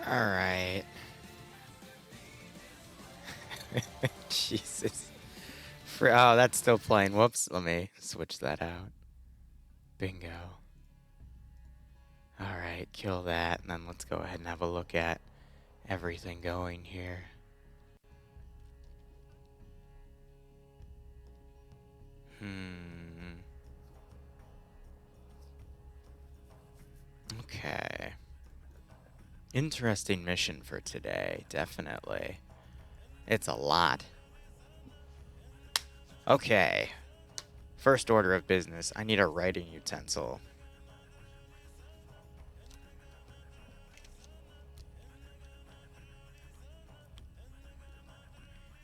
Alright. Jesus. Oh, that's still playing. Whoops. Let me switch that out. Bingo. Alright, kill that, and then let's go ahead and have a look at everything going here. Okay. Interesting mission for today, definitely. It's a lot. Okay. First order of business, I need a writing utensil.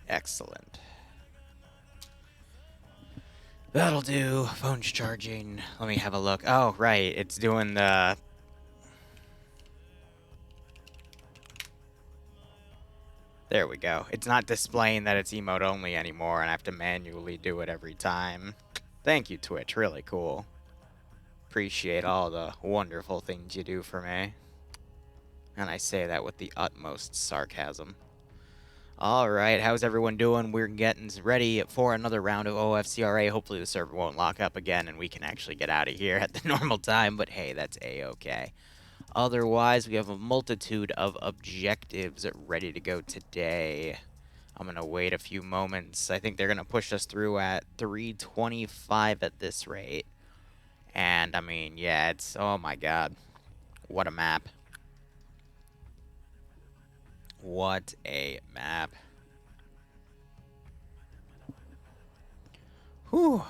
Excellent. That'll do. Phone's charging. Let me have a look. Oh, right. It's doing the... There we go. It's not displaying that it's emote only anymore, and I have to manually do it every time. Thank you, Twitch. Really cool. Appreciate all the wonderful things you do for me. And I say that with the utmost sarcasm. Alright, how's everyone doing? We're getting ready for another round of OFCRA. Hopefully the server won't lock up again and we can actually get out of here at the normal time, but hey, that's a-okay. Otherwise, we have a multitude of objectives ready to go today. I'm going to wait a few moments. I think they're going to push us through at 3:25 at this rate. And, I mean, yeah, it's... Oh, my God. What a map. What a map. Whew.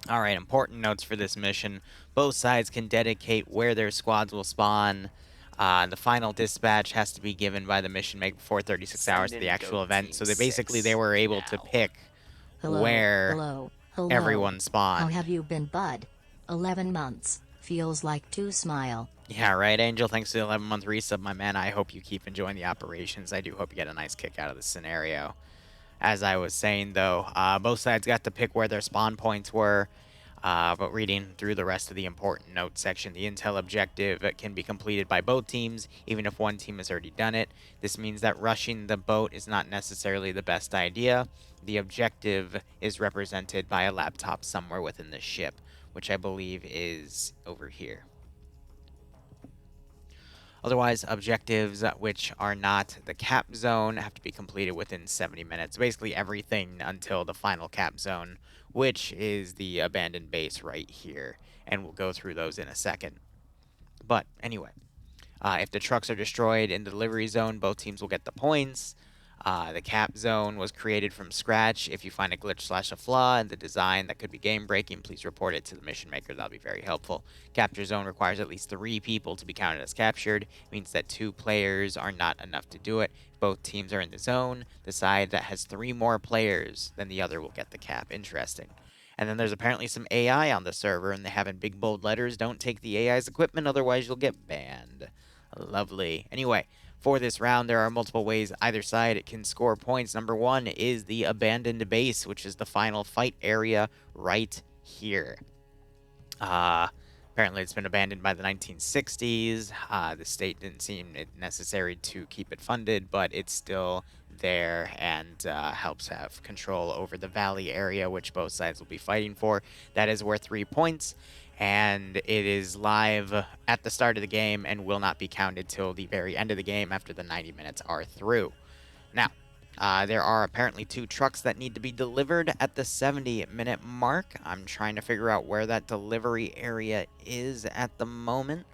Alright, important notes for this mission. Both sides can dedicate where their squads will spawn. The final dispatch has to be given by the mission maker before 36 hours of the actual event. So they were able to pick where everyone spawned. How have you been, bud? 11 months. Feels like to smile. Yeah, right, Angel. Thanks for the 11-month resub, my man. I hope you keep enjoying the operations. I do hope you get a nice kick out of this scenario. As I was saying, though, both sides got to pick where their spawn points were. But reading through the rest of the important notes section, the intel objective can be completed by both teams, even if one team has already done it. This means that rushing the boat is not necessarily the best idea. The objective is represented by a laptop somewhere within the ship, which I believe is over here. Otherwise, objectives which are not the cap zone have to be completed within 70 minutes. Basically everything until the final cap zone, which is the abandoned base right here. And we'll go through those in a second. But anyway, if the trucks are destroyed in the delivery zone, both teams will get the points. The cap zone was created from scratch. If you find a glitch / a flaw in the design that could be game-breaking, please report it to the mission maker. That'll be very helpful. Capture zone requires at least 3 people to be counted as captured. It means that 2 players are not enough to do it. Both teams are in the zone. The side that has 3 more players than the other will get the cap. Interesting. And then there's apparently some AI on the server, and they have in big bold letters, don't take the AI's equipment, otherwise you'll get banned. Lovely. Anyway, for this round, there are multiple ways either side can score points. Number 1 is the abandoned base, which is the final fight area right here. Apparently, it's been abandoned by the 1960s. The state didn't seem it necessary to keep it funded, but it's still there and helps have control over the valley area, which both sides will be fighting for. That is worth 3 points. And it is live at the start of the game and will not be counted till the very end of the game after the 90 minutes are through. Now, there are apparently 2 trucks that need to be delivered at the 70-minute mark. I'm trying to figure out where that delivery area is at the moment.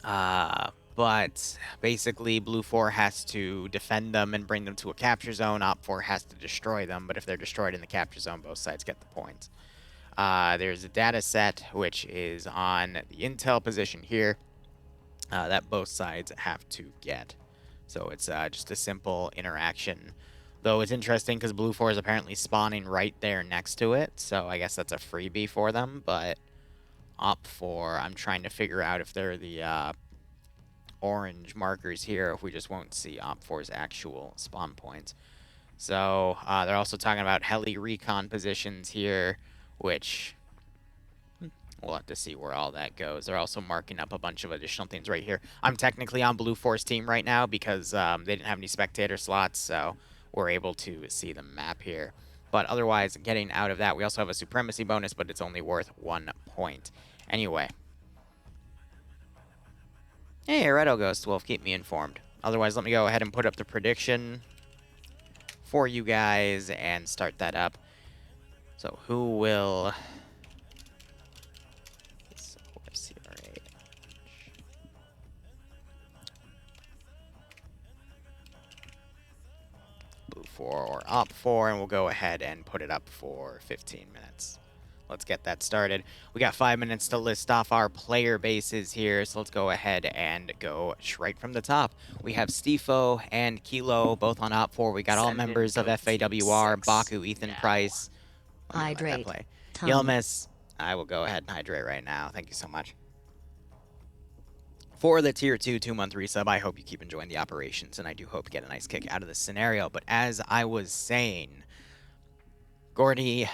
But basically, Blue 4 has to defend them and bring them to a capture zone. Op 4 has to destroy them, but if they're destroyed in the capture zone, both sides get the points. There's a data set, which is on the intel position here, that both sides have to get. So it's just a simple interaction. Though it's interesting because Blue 4 is apparently spawning right there next to it, so I guess that's a freebie for them, but Op 4, I'm trying to figure out if they're the orange markers here, if we just won't see Op 4's actual spawn points. So they're also talking about heli recon positions here, which We'll have to see where all that goes. They're also marking up a bunch of additional things right here. I'm technically on Blue Force team right now because they didn't have any spectator slots, so we're able to see the map here. But otherwise, getting out of that, we also have a supremacy bonus, but it's only worth 1 point. Anyway. Hey, Red Ghost Wolf, keep me informed. Otherwise, let me go ahead and put up the prediction for you guys and start that up. So who will... OFCRA. Blue 4 or up 4, and we'll go ahead and put it up for 15 minutes. Let's get that started. We got 5 minutes to list off our player bases here, so let's go ahead and go right from the top. We have Stifo and Kilo, both on Op 4. We got all members of FAWR, Baku, Ethan Price. Hydrate. Play. Yilmis, I will go ahead and hydrate right now. Thank you so much. For the Tier 2 2-month resub, I hope you keep enjoying the operations, and I do hope to get a nice kick out of this scenario. But as I was saying... Gordy,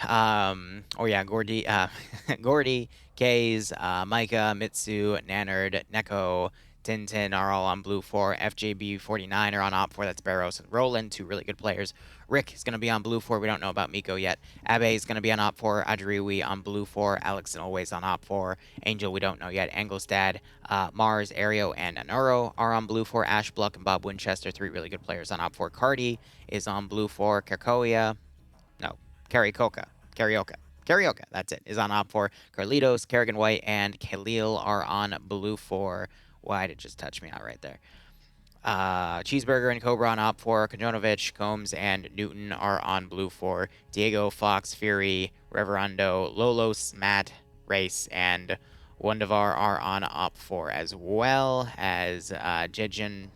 Gordy, Kays, Micah, Mitsu, Nanard, Neko, Tintin are all on Blue 4. FJB 49 are on Op 4. That's Barros and Roland, 2 really good players. Rick is going to be on Blue 4. We don't know about Miko yet. Abe is going to be on Op 4. Adriwi on Blue 4. Alex and always on Op 4. Angel, we don't know yet. Anglestad, Mars, Ario, and Anuro are on Blue 4. Ash Bluck and Bob Winchester, 3 really good players on Op 4. Cardi is on Blue 4. Karakoa. Karaoke, that's it, is on Op 4. Carlitos, Kerrigan White, and Khalil are on Blue 4. Why did it just touch me out right there? Cheeseburger and Cobra on Op 4. Kajonovic, Combs, and Newton are on Blue 4. Diego, Fox, Fury, Reverando, Lolos, Matt, Race, and Wondavar are on Op 4, as well as Jejin,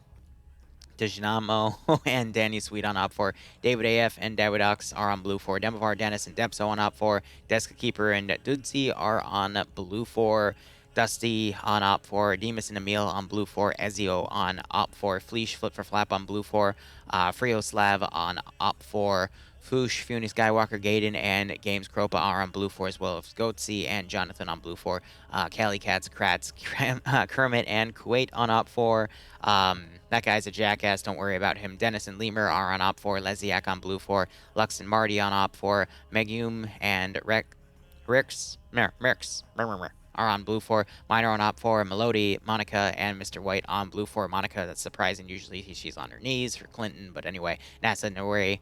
Dejinamo and Danny Sweet on Op 4. David AF and Davidox are on Blue 4. Demovar, Dennis, and Depso on Op 4. Deska Keeper and Dudzi are on Blue 4. Dusty on Op 4. Demas and Emil on Blue 4. Ezio on Op 4. Fleesh, Flip for Flap on Blue 4. Frioslav on Op 4. Foosh, Funi Skywalker, Gaiden, and Games Kropa are on Blue 4, as well as Goatsy and Jonathan on Blue 4. Cali Cats, Kratz, Kermit, and Kuwait on Op 4. That guy's a jackass, don't worry about him. Dennis and Lemur are on Op 4. Leziak on Blue 4. Lux and Marty on Op 4. Megum and Merx are on Blue 4. Minor on Op 4. Melody, Monica, and Mr. White on Blue 4. Monica, that's surprising. Usually she's on her knees for Clinton, but anyway. NASA, Norway.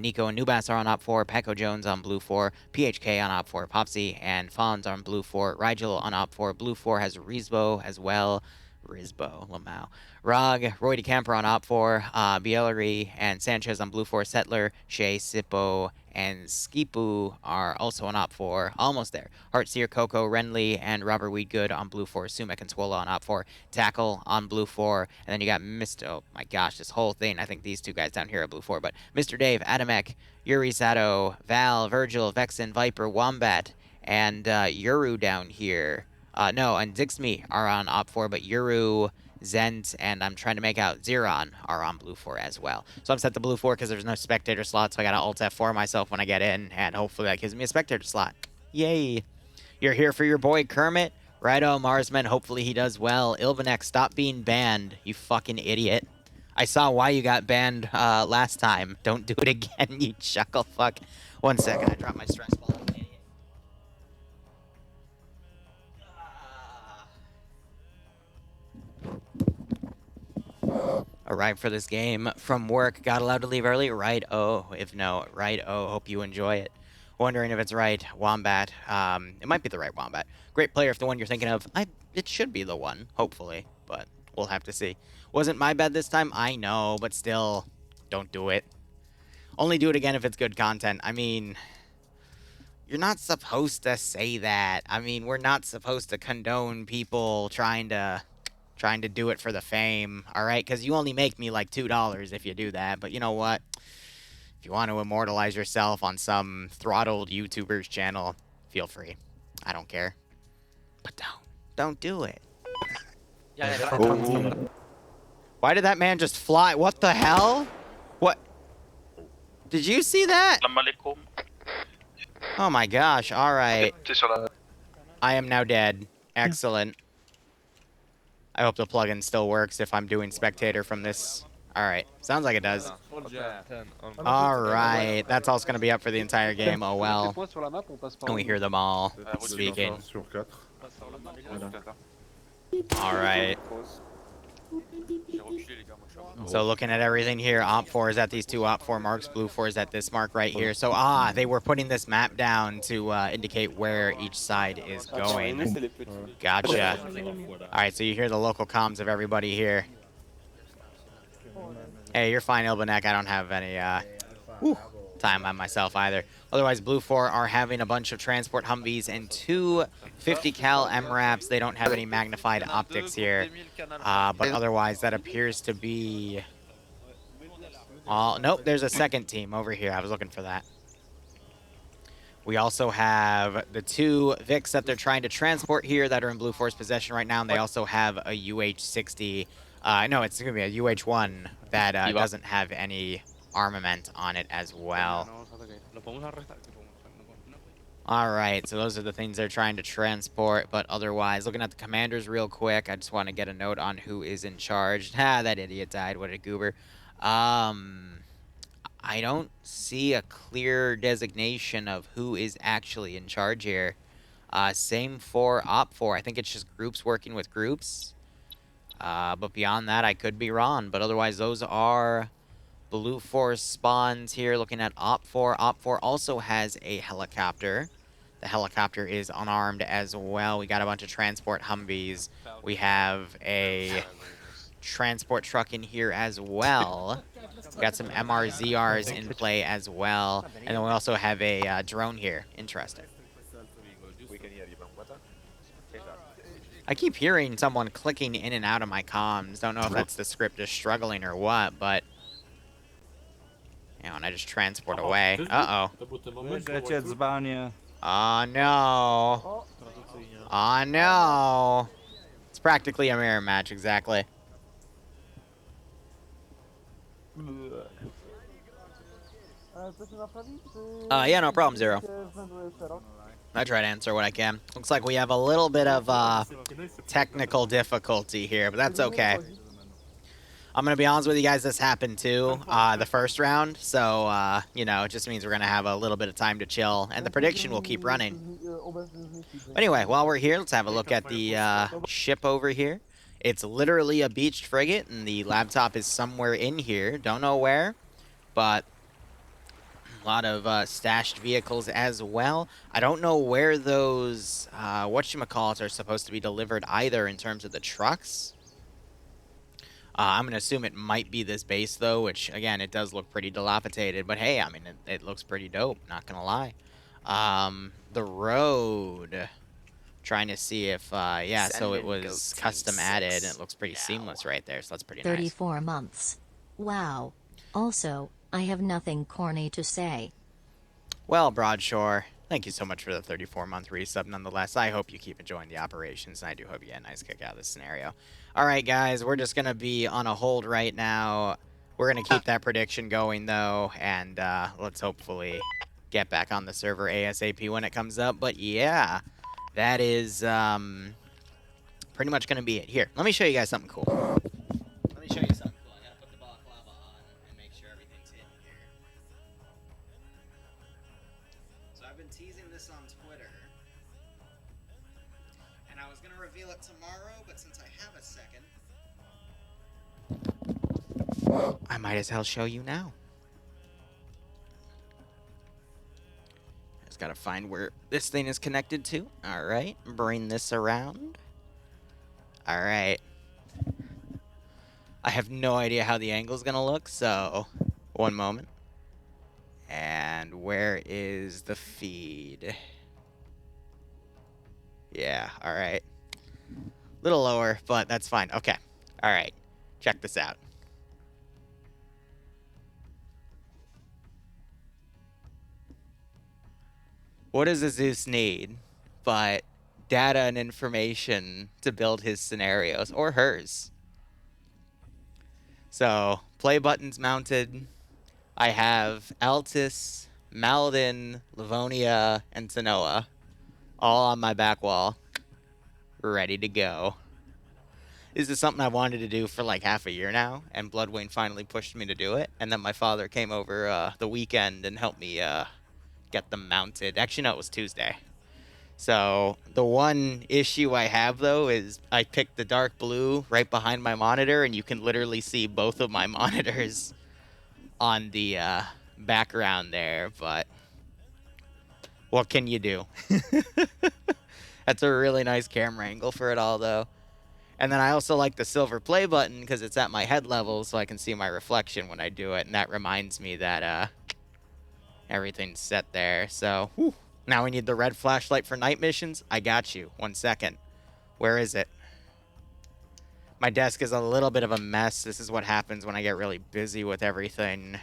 Nico and Nubas are on Op 4. Pecco Jones on Blue 4. PHK on Op 4. Popsy and Fonz on Blue 4. Rigel on Op 4. Blue 4 has Rizbo as well. Lamau. Rog, Roy DeCamper on Op 4. Biellery and Sanchez on Blue 4. Settler, Shea, Sippo, and Skipu are also on Op 4. Almost there. Heartseer, Coco, Renly, and Robert Weedgood on Blue 4. Sumek and Swola on Op 4. Tackle on Blue 4. And then you got Mr. Oh my gosh, this whole thing. I think these 2 guys down here are Blue 4. But Mr. Dave, Adamek, Yuri Sato, Val, Virgil, Vexen, Viper, Wombat, and Yuru down here. No, and Zixme are on Op 4, but Yuru, Zent, and I'm trying to make out Zeron are on Blue 4 as well. So I'm set to Blue 4 because there's no spectator slot, so I got to Alt F4 myself when I get in, and hopefully that gives me a spectator slot. Yay! You're here for your boy Kermit? Righto, Marsman, hopefully he does well. Ilvanek, stop being banned, you fucking idiot. I saw why you got banned last time. Don't do it again, you chuckle fuck. 1 second, I dropped my stress ball. Arrived for this game from work. Got allowed to leave early? Right, oh. If no, right, oh. Hope you enjoy it. Wondering if it's right. Wombat. It might be the right Wombat. Great player if the one you're thinking of. It should be the one, hopefully. But we'll have to see. Wasn't my bad this time? I know, but still, don't do it. Only do it again if it's good content. I mean, you're not supposed to say that. I mean, we're not supposed to condone people trying to do it for the fame, all right? Because you only make me like $2 if you do that. But you know what? If you want to immortalize yourself on some throttled YouTuber's channel, feel free. I don't care. But don't do it. Why did that man just fly? What the hell? What? Did you see that? Oh my gosh, all right. I am now dead. Excellent. I hope the plugin still works if I'm doing spectator from this. All right. Sounds like it does. All right. That's all it's going to be up for the entire game. Oh, well. And we hear them all speaking. All right. So looking at everything here, Op4 is at these two Op4 marks, Blue 4 is at this mark right here. So, they were putting this map down to indicate where each side is going. Gotcha. All right, so you hear the local comms of everybody here. Hey, you're fine, Ilbanek. I don't have any time on myself either. Otherwise, Blue 4 are having a bunch of transport Humvees and two 50 cal MRAPs. They don't have any magnified optics here. But otherwise, that appears to be... nope, there's a second team over here. I was looking for that. We also have the two Vics that they're trying to transport here that are in Blue 4's possession right now, and they also have a UH-60. No, it's going to be a UH-1 that doesn't have any armament on it as well. All right, so those are the things they're trying to transport, but otherwise, looking at the commanders real quick, I just want to get a note on who is in charge. That idiot died. What a goober. I don't see a clear designation of who is actually in charge here. Same for Op4. I think it's just groups working with groups. But beyond that, I could be wrong. But otherwise, those are Blue 4 spawns here. Looking at Op4. Op4 also has a helicopter. The helicopter is unarmed as well. We got a bunch of transport Humvees. We have a transport truck in here as well. We got some MRZRs in play as well. And then we also have a drone here. Interesting. I keep hearing someone clicking in and out of my comms. Don't know if that's the script just struggling or what, but... You know, and I just transport away. Uh-oh. Oh, no. Oh, no. It's practically a mirror match, exactly. Yeah, no problem, Zero. I try to answer what I can. Looks like we have a little bit of technical difficulty here, but that's okay. I'm going to be honest with you guys, this happened too, the first round. So, you know, it just means we're going to have a little bit of time to chill, and the prediction will keep running. Anyway, while we're here, let's have a look at the ship over here. It's literally a beached frigate, and the laptop is somewhere in here. Don't know where, but a lot of stashed vehicles as well. I don't know where those, whatchamacalls are supposed to be delivered either in terms of the trucks. I'm going to assume it might be this base, though, which, again, it does look pretty dilapidated. But, hey, I mean, it looks pretty dope, not going to lie. The road, trying to see if, yeah, so it was custom added, and it looks pretty seamless right there, so that's pretty nice. 34 months. Wow. Also, I have nothing corny to say. Well, Broadshore, thank you so much for the 34-month resub, nonetheless. I hope you keep enjoying the operations, and I do hope you get a nice kick out of this scenario. All right, guys, we're just going to be on a hold right now. We're going to keep that prediction going, though, and let's hopefully get back on the server ASAP when it comes up. But, yeah, that is pretty much going to be it. Here, let me show you guys something cool. Let me show you something cool. I got to put the balaclava on and make sure everything's hidden here. So I've been teasing this on Twitter, and I was going to reveal it tomorrow, but since I have a second, I might as well show you now. Just got to find where this thing is connected to. All right, bring this around. All right. I have no idea how the angle's going to look, so one moment. And where is the feed? Yeah, all right. Little lower, but that's fine. Okay. All right. Check this out. What does a Zeus need but data and information to build his scenarios, or hers? So, play buttons mounted. I have Altus, Maladin, Livonia, and Tanoa all on my back wall, ready to go. This is something I wanted to do for like half a year now, and Bloodwayne finally pushed me to do it. And then my father came over the weekend and helped me get them mounted. Actually, no, it was Tuesday. So the one issue I have though is I picked the dark blue right behind my monitor, and you can literally see both of my monitors on the background there. But what can you do? That's a really nice camera angle for it all, though. And then I also like the silver play button because it's at my head level, so I can see my reflection when I do it, and that reminds me that everything's set there. So whew. Now we need the red flashlight for night missions. I got you. 1 second. Where is it? My desk is a little bit of a mess. This is what happens when I get really busy with everything.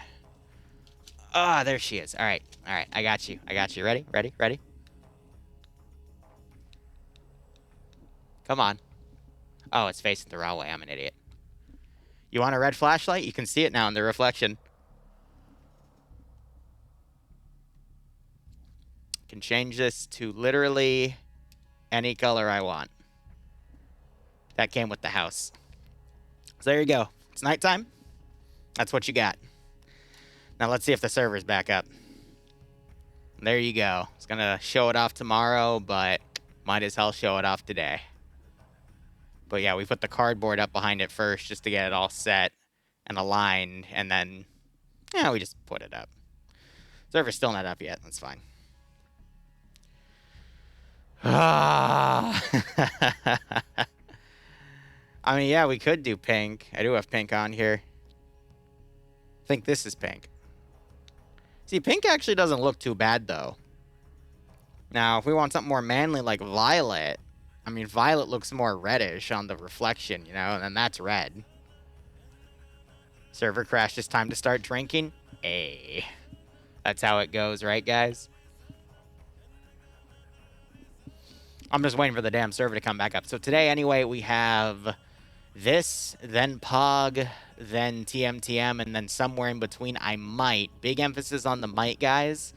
Ah, there she is. All right. All right. I got you. I got you. Ready? Ready? Ready? Come on. Oh, it's facing the wrong way. I'm an idiot. You want a red flashlight? You can see it now in the reflection. Can change this to literally any color I want. That came with the house. So there you go. It's nighttime. That's what you got. Now let's see if the server's back up. There you go. It's going to show it off tomorrow, but might as well show it off today. But yeah, we put the cardboard up behind it first just to get it all set and aligned, and then, yeah, we just put it up. Server's still not up yet. That's fine. Ah. I mean, yeah, we could do pink. I do have pink on here. I think this is pink. See, pink actually doesn't look too bad, though. Now, if we want something more manly like violet, I mean, violet looks more reddish on the reflection, you know, and that's red. Server crashed. It's time to start drinking. Hey. That's how it goes, right, guys? I'm just waiting for the damn server to come back up. So today, anyway, we have this, then POG, then TMTM, and then somewhere in between, I might, big emphasis on the might, guys,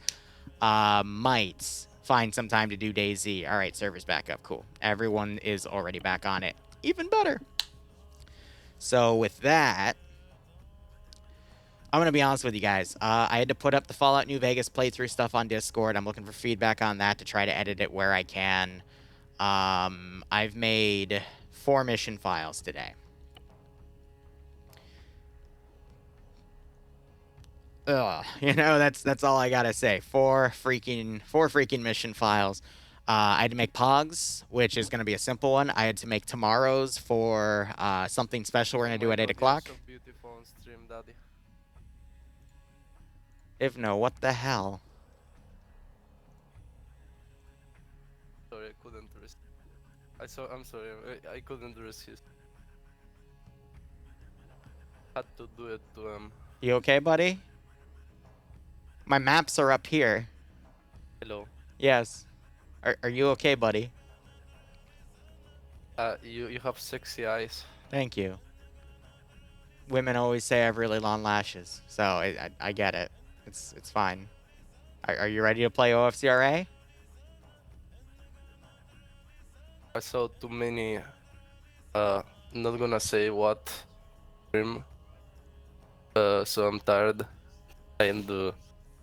might find some time to do DayZ. All right, server's back up. Cool. Everyone is already back on it. Even better. So with that, I'm going to be honest with you guys. I had to put up the Fallout New Vegas playthrough stuff on Discord. I'm looking for feedback on that to try to edit it where I can. I've made 4 mission files today. Ugh, you know, that's all I gotta say. 4 freaking mission files. I had to make Pogs, which is gonna be a simple one. I had to make tomorrow's for something special we're gonna do at 8 o'clock. So beautiful on stream, Daddy. If no, what the hell? Sorry, I couldn't resist. I'm sorry, I couldn't resist. Had to do it to him. You okay, buddy? My maps are up here. Hello. Yes. Are you okay, buddy? You have sexy eyes. Thank you. Women always say I have really long lashes, so I get it. It's fine. Are you ready to play OFCRA? I saw too many. Not gonna say what. Stream. So I'm tired. And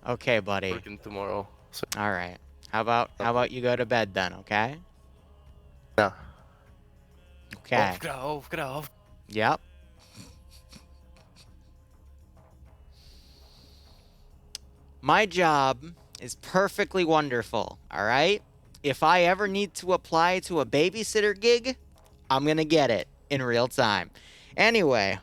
Okay, buddy. working tomorrow. So All right. How about you go to bed then, okay? yeah. Okay. OFCRA. Yep. My job is perfectly wonderful, all right? If I ever need to apply to a babysitter gig, I'm going to get it in real time. Anyway,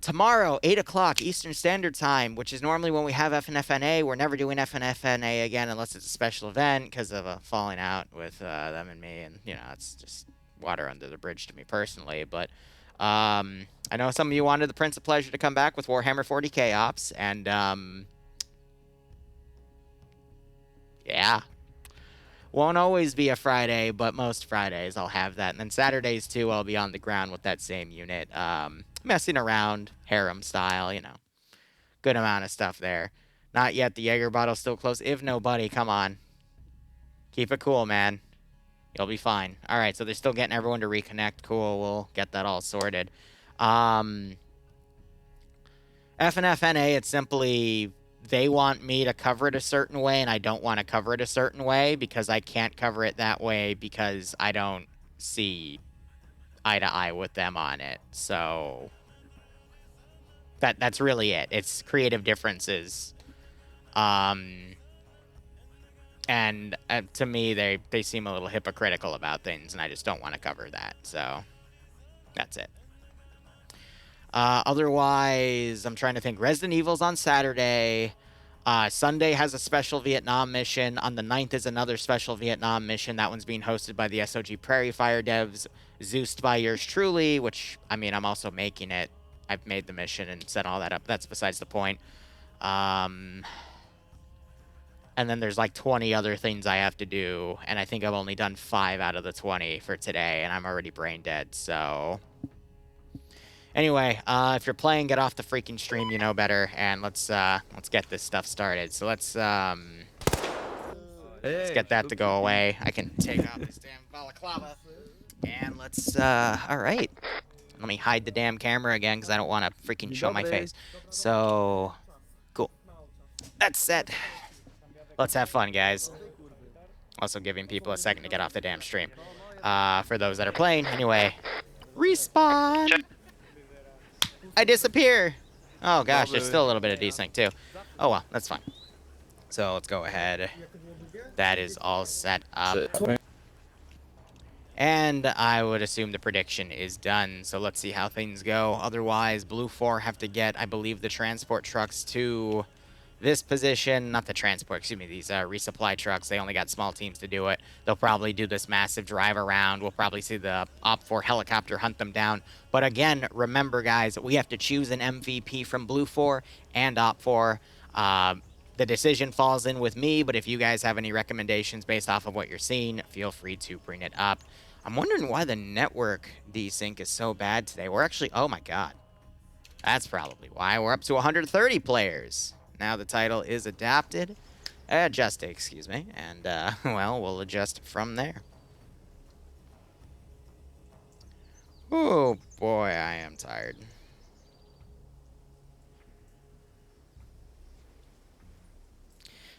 tomorrow, 8 o'clock Eastern Standard Time, which is normally when we have FNFNA. We're never doing FNFNA again unless it's a special event because of a falling out with them and me. And, you know, it's just water under the bridge to me personally. But I know some of you wanted the Prince of Pleasure to come back with Warhammer 40k ops. And, yeah. Won't always be a Friday, but most Fridays I'll have that. And then Saturdays, too, I'll be on the ground with that same unit. Messing around, harem style, you know. Good amount of stuff there. Not yet. The Jaeger bottle's still close. If nobody, come on. Keep it cool, man. You'll be fine. All right, so they're still getting everyone to reconnect. Cool, we'll get that all sorted. FNFNA, it's simply they want me to cover it a certain way, and I don't want to cover it a certain way because I can't cover it that way because I don't see eye to eye with them on it. So that's really it. It's creative differences. And to me, they seem a little hypocritical about things, and I just don't want to cover that. So that's it. Otherwise, I'm trying to think. Resident Evil's on Saturday. Sunday has a special Vietnam mission. On the 9th is another special Vietnam mission. That one's being hosted by the SOG Prairie Fire devs, Zeused by yours truly, which, I mean, I'm also making it. I've made the mission and set all that up. That's besides the point. And then there's like 20 other things I have to do, and I think I've only done 5 out of the 20 for today, and I'm already brain dead, so... Anyway, if you're playing, get off the freaking stream, you know better, and let's get this stuff started. So let's get that to go away. I can take off this damn balaclava, and let's, alright. Let me hide the damn camera again, because I don't want to freaking show my face. So, cool. That's set. Let's have fun, guys. Also giving people a second to get off the damn stream. For those that are playing, anyway. Respawn! I disappear! Oh gosh, there's still a little bit of desync too. Oh well, that's fine. So let's go ahead. That is all set up. And I would assume the prediction is done, so let's see how things go. Otherwise, Blue 4 have to get, I believe, the transport trucks to this position. Not the transport, excuse me, these resupply trucks. They only got small teams to do it. They'll probably do this massive drive around. We'll probably see the OPFOR helicopter hunt them down. But again, remember, guys, we have to choose an MVP from Blue 4 and OPFOR. The decision falls in with me, but if you guys have any recommendations based off of what you're seeing, feel free to bring it up. I'm wondering why the network desync is so bad today. We're actually, oh my god. That's probably why. We're up to 130 players. Now the title is adjusted, excuse me, and, well, we'll adjust from there. Oh, boy, I am tired.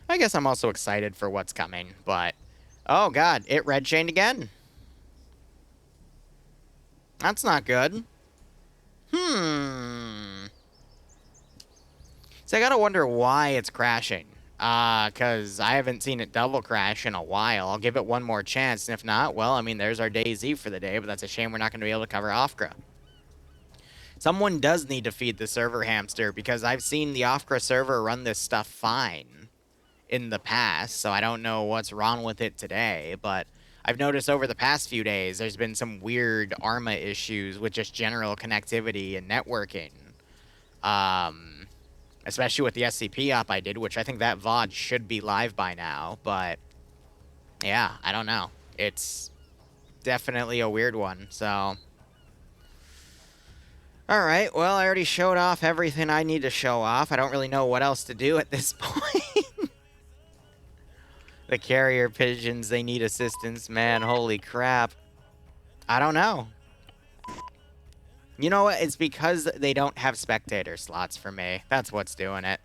I guess I'm also excited for what's coming, but... Oh, God, it red chained again. That's not good. So I gotta wonder why it's crashing. Because I haven't seen it double crash in a while. I'll give it one more chance, and if not, well, I mean, there's our DayZ for the day, but that's a shame we're not going to be able to cover OFCRA. Someone does need to feed the server hamster, because I've seen the OFCRA server run this stuff fine in the past, so I don't know what's wrong with it today, but I've noticed over the past few days there's been some weird ARMA issues with just general connectivity and networking. Especially with the SCP op I did, which I think that VOD should be live by now, but yeah, I don't know. It's definitely a weird one, so... Alright, well, I already showed off everything I need to show off. I don't really know what else to do at this point. The carrier pigeons, they need assistance, man. Holy crap. I don't know. You know what? It's because they don't have spectator slots for me. That's what's doing it.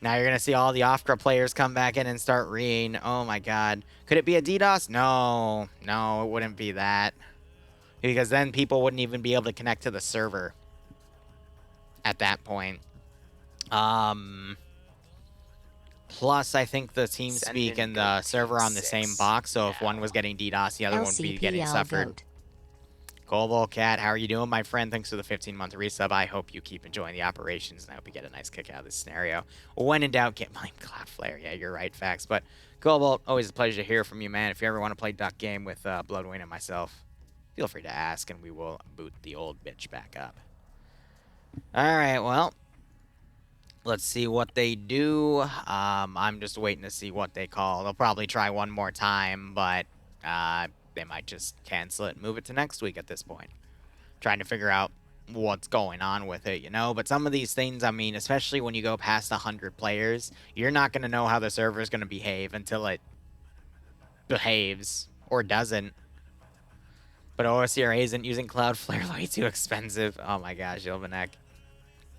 Now you're going to see all the OFCRA players come back in and start reading. Oh my god. Could it be a DDoS? No. No, it wouldn't be that. Because then people wouldn't even be able to connect to the server at that point. Plus, I think the TeamSpeak and the server are on the same box, so if one was getting DDoS, the other one would be getting suffered. Cobalt Cat, how are you doing, my friend? Thanks for the 15-month resub. I hope you keep enjoying the operations, and I hope you get a nice kick out of this scenario. When in doubt, get my clap flare. Yeah, you're right, facts. But Cobalt, always a pleasure to hear from you, man. If you ever want to play Duck Game with Bloodwing and myself, feel free to ask, and we will boot the old bitch back up. Alright, well, let's see what they do. I'm just waiting to see what they call. They'll probably try one more time, but they might just cancel it and move it to next week at this point. Trying to figure out what's going on with it, you know? But some of these things, I mean, especially when you go past 100 players, you're not going to know how the server is going to behave until it behaves or doesn't. But OFCRA isn't using Cloudflare, way too expensive. Oh my gosh, Ilvanek.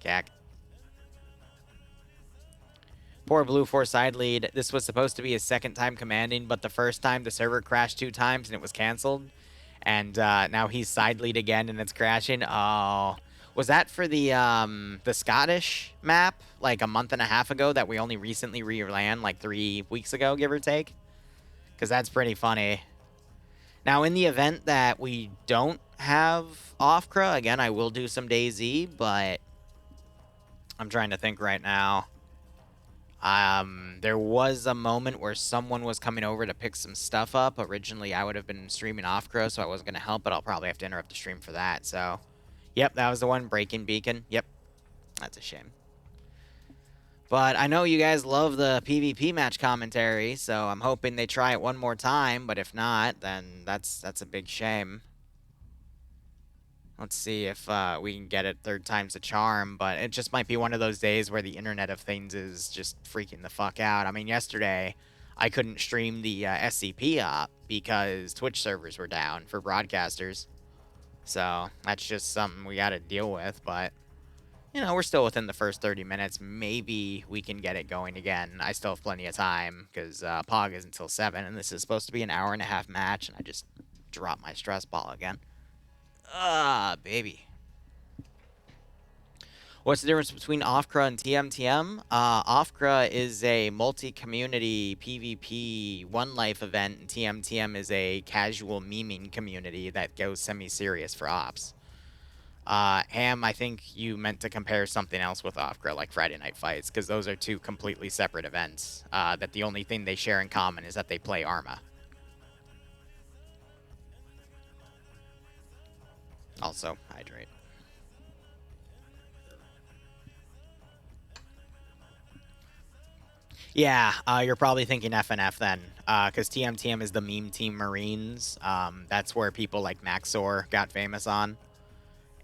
Cack. Poor Blue 4 side lead. This was supposed to be his second time commanding, but the first time the server crashed 2 times and it was canceled. And now he's side lead again and it's crashing. Oh. Was that for the Scottish map like a month and a half ago that we only recently re-ran like 3 weeks ago, give or take? Because that's pretty funny. Now, in the event that we don't have OFCRA, again, I will do some DayZ, but I'm trying to think right now. There was a moment where someone was coming over to pick some stuff up. Originally, I would have been streaming OFCRA, so I wasn't going to help, but I'll probably have to interrupt the stream for that. So, yep, that was the one, Breaking Beacon. Yep, that's a shame. But I know you guys love the PvP match commentary, so I'm hoping they try it one more time, but if not, then that's a big shame. Let's see if we can get it 3rd time's a charm, but it just might be one of those days where the Internet of Things is just freaking the fuck out. I mean, yesterday, I couldn't stream the SCP op because Twitch servers were down for broadcasters. So, that's just something we gotta deal with, but, you know, we're still within the first 30 minutes. Maybe we can get it going again. I still have plenty of time, because POG is until 7, and this is supposed to be an hour-and-a-half match, and I just dropped my stress ball again. Baby. What's the difference between OFCRA and TMTM? OFCRA is a multi-community PvP One Life event, and TMTM is a casual memeing community that goes semi-serious for ops. Ham, I think you meant to compare something else with OFCRA, like Friday Night Fights, because those are 2 completely separate events, that the only thing they share in common is that they play Arma. Also, hydrate. Yeah, you're probably thinking FNF then, because TMTM is the meme team Marines. That's where people like Maxor got famous on.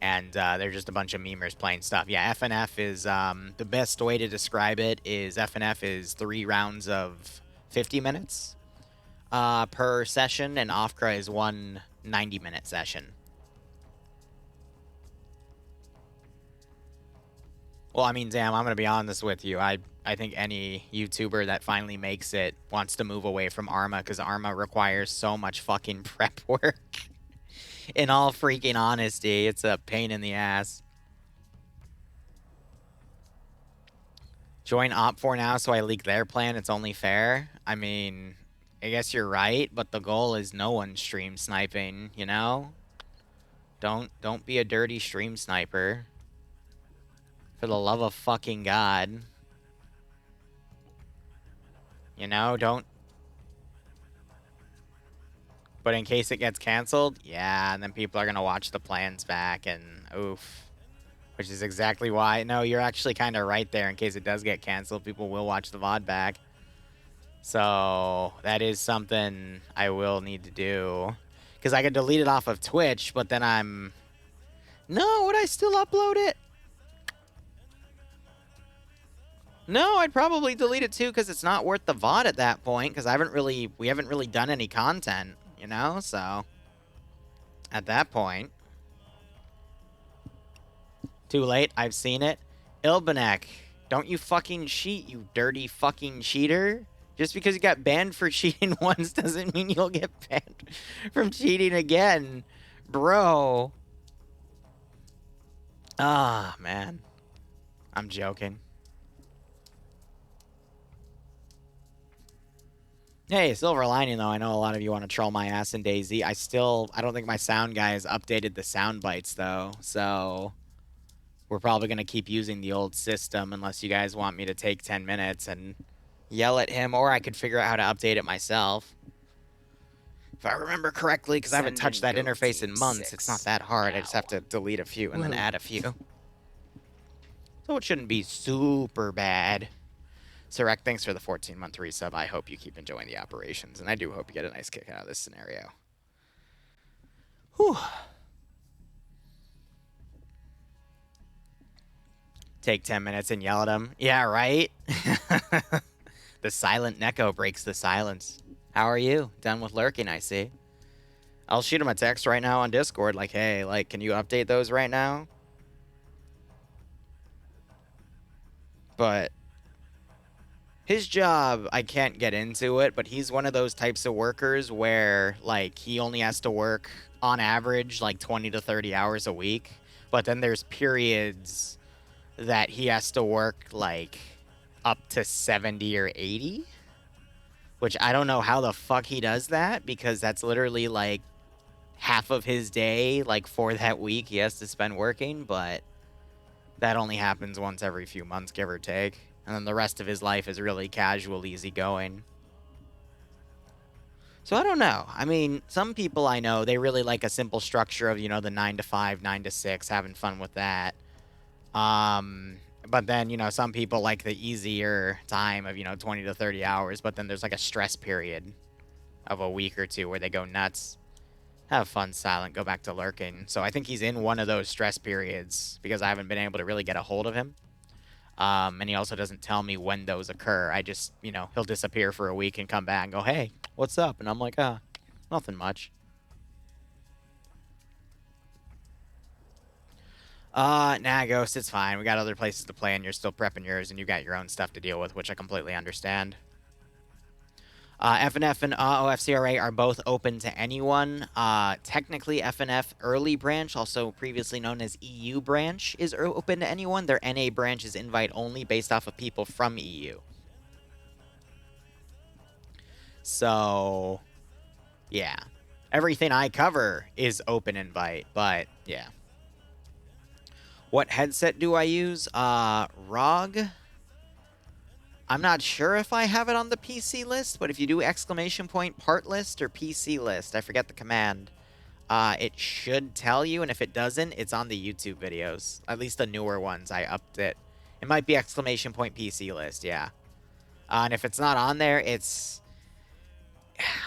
And they're just a bunch of memers playing stuff. Yeah, FNF is, the best way to describe it is FNF is 3 rounds of 50 minutes per session, and OFCRA is 1 90-minute session. Well, I mean, damn, I'm going to be honest with you. I think any YouTuber that finally makes it wants to move away from Arma, because Arma requires so much fucking prep work. In all freaking honesty, it's a pain in the ass. Join Op4 now so I leak their plan. It's only fair. I mean, I guess you're right, but the goal is no one stream sniping, you know? Don't be a dirty stream sniper. For the love of fucking God. You know, don't... But in case it gets canceled, yeah, and then people are gonna watch the plans back, and oof. Which is exactly why... No, you're actually kind of right there. In case it does get canceled, people will watch the VOD back. So, that is something I will need to do. Because I could delete it off of Twitch, but then I'm... No, would I still upload it? No, I'd probably delete it too, because it's not worth the VOD at that point, because we haven't really done any content, you know? So, at that point... Too late, I've seen it. Ilbanek, don't you fucking cheat, you dirty fucking cheater. Just because you got banned for cheating once doesn't mean you'll get banned from cheating again. Bro. Ah, man. I'm joking. Hey, silver lining though, I know a lot of you want to troll my ass in DayZ. I don't think my sound guy has updated the sound bites though, so we're probably going to keep using the old system unless you guys want me to take 10 minutes and yell at him, or I could figure out how to update it myself. If I remember correctly, because I haven't touched that interface in months, it's not that hard. I just have to delete a few and then add a few. So it shouldn't be super bad. Sarek, thanks for the 14-month resub. I hope you keep enjoying the operations, and I do hope you get a nice kick out of this scenario. Whew. Take 10 minutes and yell at him. Yeah, right? The silent Neko breaks the silence. How are you? Done with lurking, I see. I'll shoot him a text right now on Discord, like, hey, like, can you update those right now? But his job, I can't get into it, but he's one of those types of workers where, like, he only has to work, on average, like, 20 to 30 hours a week. But then there's periods that he has to work, like, up to 70 or 80. Which I don't know how the fuck he does that, because that's literally, like, half of his day, like, for that week he has to spend working, but that only happens once every few months, give or take. And then the rest of his life is really casual, easygoing. So I don't know. I mean, some people I know, they really like a simple structure of, you know, the 9 to 5, 9 to 6, having fun with that. But then, you know, some people like the easier time of, you know, 20 to 30 hours, but then there's like a stress period of a week or two where they go nuts. Have fun, Silent. Go back to lurking. So I think he's in one of those stress periods because I haven't been able to really get a hold of him. And he also doesn't tell me when those occur. I just, you know, he'll disappear for a week and come back and go, hey, what's up? And I'm like, nothing much. Nah, Ghost, it's fine. We got other places to play and you're still prepping yours and you got your own stuff to deal with, which I completely understand. FNF and OFCRA are both open to anyone. Technically, FNF early branch, also previously known as EU branch, is open to anyone. Their NA branch is invite only based off of people from EU. So, yeah. Everything I cover is open invite, but yeah. What headset do I use? ROG. I'm not sure if I have it on the PC list, but if you do exclamation point part list or PC list, I forget the command, it should tell you, and if it doesn't, it's on the YouTube videos. At least the newer ones, I upped it. It might be exclamation point PC list, yeah. And if it's not on there, it's...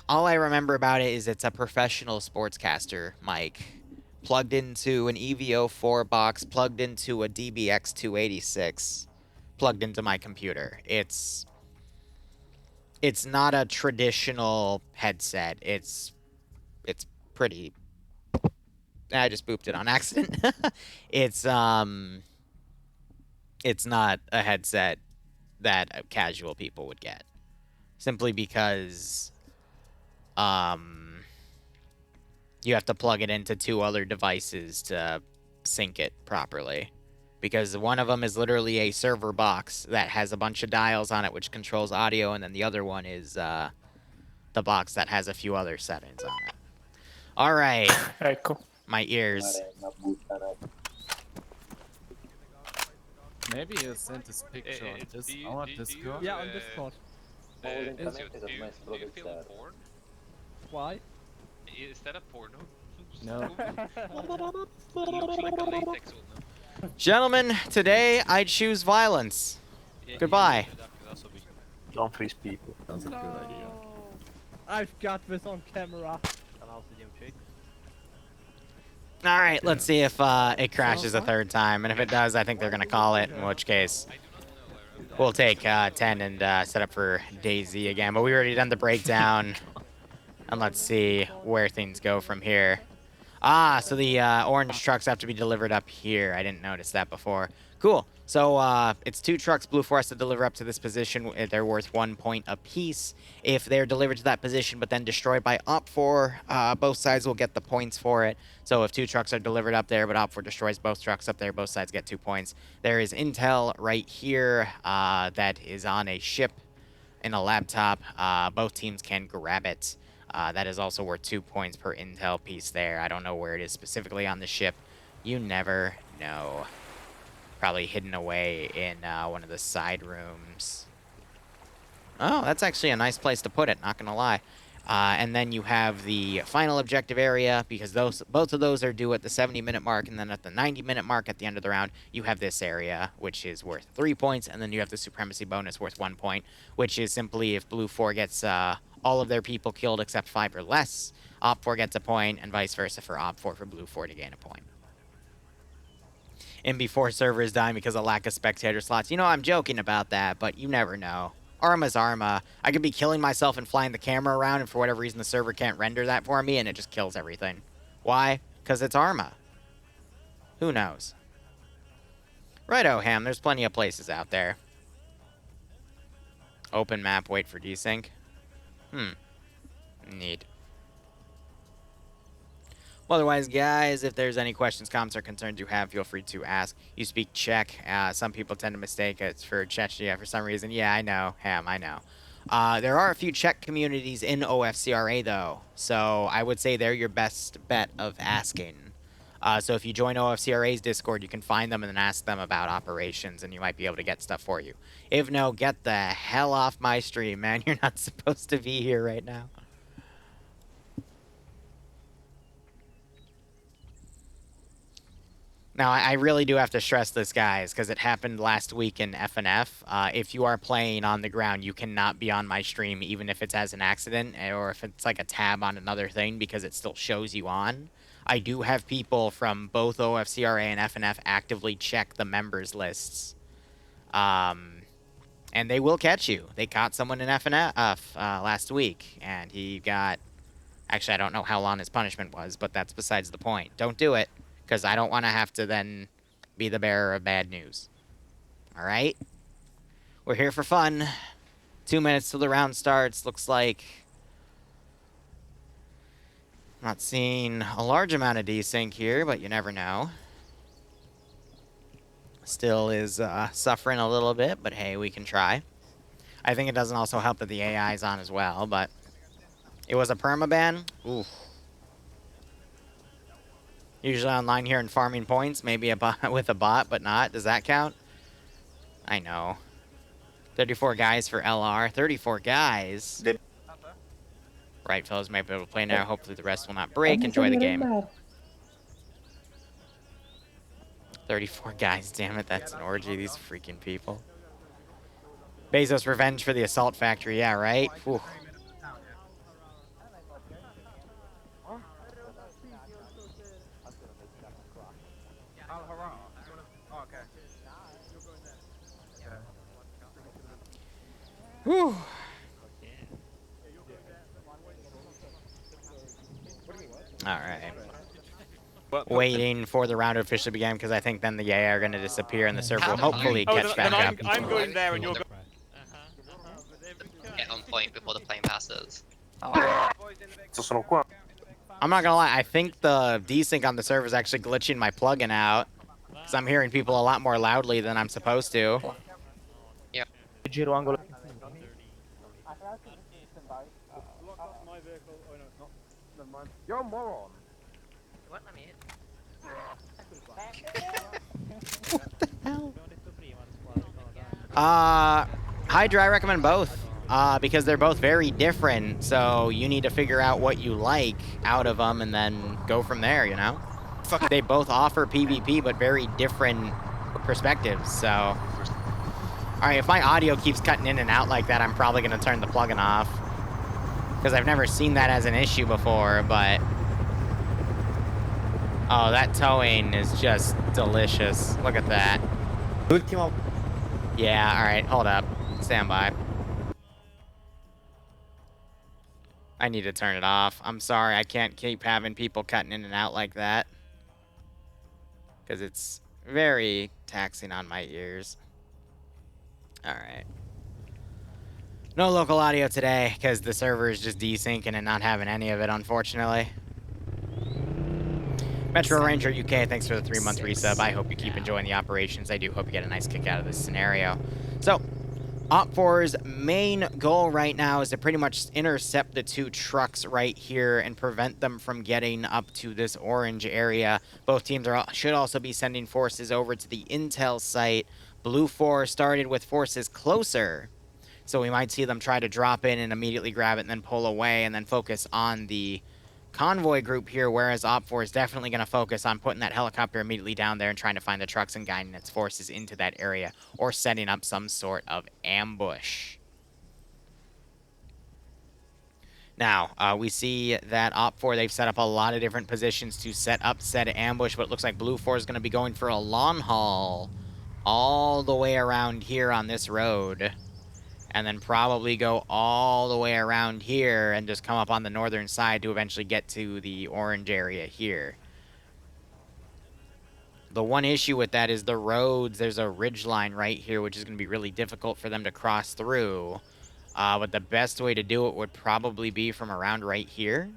All I remember about it is it's a professional sportscaster mic plugged into an EVO4 box, plugged into a DBX286, plugged into my computer. It's not a traditional headset. It's pretty... I just booped it on accident. It's not a headset that casual people would get. Simply because you have to plug it into 2 other devices to sync it properly. Because one of them is literally a server box that has a bunch of dials on it which controls audio, and then the other one is the box that has a few other settings on it. Alright. Ecco. My ears. Maybe he'll send this picture on Discord. Yeah, on Discord. Do you film porn? Why? Is that a porno? No. Looks like a latex one. Gentlemen, today I choose violence. Goodbye. Don't freeze people. That's a good idea. I've got this on camera. Alright, let's see if it crashes a third time. And if it does, I think they're going to call it, in which case we'll take 10 and set up for Daisy again. But we already done the breakdown. And let's see where things go from here. So the orange trucks have to be delivered up here. I didn't notice that before. Cool. So it's 2 trucks Blue Force to deliver up to this position. They're worth 1 point apiece. If they're delivered to that position but then destroyed by OPFOR, both sides will get the points for it. So if 2 trucks are delivered up there but OPFOR destroys both trucks up there, both sides get 2 points. There is intel right here that is on a ship in a laptop. Both teams can grab it. That is also worth 2 points per intel piece there. I don't know where it is specifically on the ship. You never know. Probably hidden away in one of the side rooms. Oh, that's actually a nice place to put it, not gonna lie. And then you have the final objective area, because both of those are due at the 70-minute mark, and then at the 90-minute mark at the end of the round, you have this area, which is worth 3 points, and then you have the supremacy bonus worth 1 point, which is simply if Blue 4 gets all of their people killed except 5 or less, Op 4 gets a point, and vice versa for Op 4 for Blue 4 to gain a point. And before servers dying because of lack of spectator slots. You know, I'm joking about that, but you never know. Arma's Arma. I could be killing myself and flying the camera around, and for whatever reason the server can't render that for me, and it just kills everything. Why? Because it's Arma. Who knows? Righto, Ham. There's plenty of places out there. Open map, wait for desync. Neat. Well, otherwise, guys, if there's any questions, comments, or concerns you have, feel free to ask. You speak Czech. Some people tend to mistake it for Chechnya for some reason. Yeah, I know, Ham, I know. There are a few Czech communities in OFCRA, though, so I would say they're your best bet of asking. So if you join OFCRA's Discord, you can find them and then ask them about operations, and you might be able to get stuff for you. If no, get the hell off my stream, man. You're not supposed to be here right now. Now, I really do have to stress this, guys, because it happened last week in FNF. If you are playing on the ground, you cannot be on my stream, even if it's as an accident, or if it's like a tab on another thing, because it still shows you on. I do have people from both OFCRA and FNF actively check the members lists. And they will catch you. They caught someone in FNF last week, and he got... Actually, I don't know how long his punishment was, but that's besides the point. Don't do it, because I don't want to have to then be the bearer of bad news. Alright? We're here for fun. 2 minutes till the round starts. Looks like... Not seeing a large amount of desync here, but you never know. Still is suffering a little bit, but hey, we can try. I think it doesn't also help that the AI is on as well, but... It was a permaban? Oof. Usually online here in farming points, maybe a bot with a bot, but not. Does that count? I know. 34 guys for LR. 34 guys. Right, fellas, might be able to play now. Hopefully the rest will not break. Enjoy the game. 34 guys, damn it, that's an orgy, these freaking people. Bezos revenge for the assault factory, yeah, right? Whew. Whew. Alright. Waiting for the round to officially begin, because I think then the AI are going to disappear and the server will hopefully catch back up. I'm going there and you're going... Get on point before the plane passes. I'm not gonna lie, I think the desync on the server is actually glitching my plugin out, because I'm hearing people a lot more loudly than I'm supposed to. Yep. You're a moron. What? Let me What the hell? Hydra, I recommend both. Because they're both very different, so you need to figure out what you like out of them and then go from there, you know? They both offer PvP, but very different perspectives, so... Alright, if my audio keeps cutting in and out like that, I'm probably going to turn the plugin off. Because I've never seen that as an issue before, but... Oh, that towing is just delicious. Look at that. Yeah, alright, hold up. Stand by. I need to turn it off. I'm sorry, I can't keep having people cutting in and out like that. Because it's very taxing on my ears. Alright. No local audio today, because the server is just desyncing and not having any of it, unfortunately. Metro Ranger UK, thanks for the 3-month resub. I hope you keep enjoying the operations. I do hope you get a nice kick out of this scenario. So, Op4's main goal right now is to pretty much intercept the 2 trucks right here and prevent them from getting up to this orange area. Both teams should also be sending forces over to the intel site. Blue 4 started with forces closer, so we might see them try to drop in and immediately grab it and then pull away and then focus on the convoy group here, whereas Op4 is definitely going to focus on putting that helicopter immediately down there and trying to find the trucks and guiding its forces into that area or setting up some sort of ambush. Now, we see that Op4, they've set up a lot of different positions to set up said ambush, but it looks like Blue 4 is going to be going for a long haul all the way around here on this road and then probably go all the way around here and just come up on the northern side to eventually get to the orange area here. The one issue with that is the roads. There's a ridge line right here, which is going to be really difficult for them to cross through. But the best way to do it would probably be from around right here.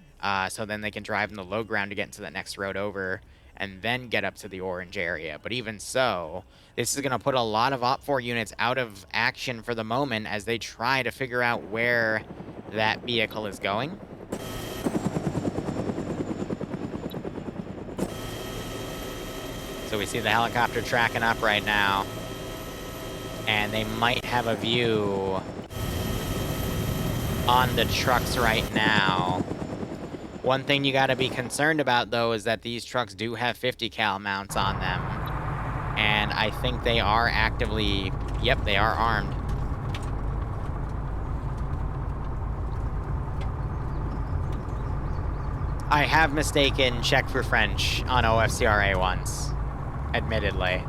So then they can drive in the low ground to get into that next road over and then get up to the orange area. But even so, this is going to put a lot of OPFOR units out of action for the moment as they try to figure out where that vehicle is going. So we see the helicopter tracking up right now. And they might have a view on the trucks right now. One thing you got to be concerned about, though, is that these trucks do have 50 cal mounts on them. And I think they are actively... Yep, they are armed. I have mistaken Czech for French on OFCRA once, admittedly.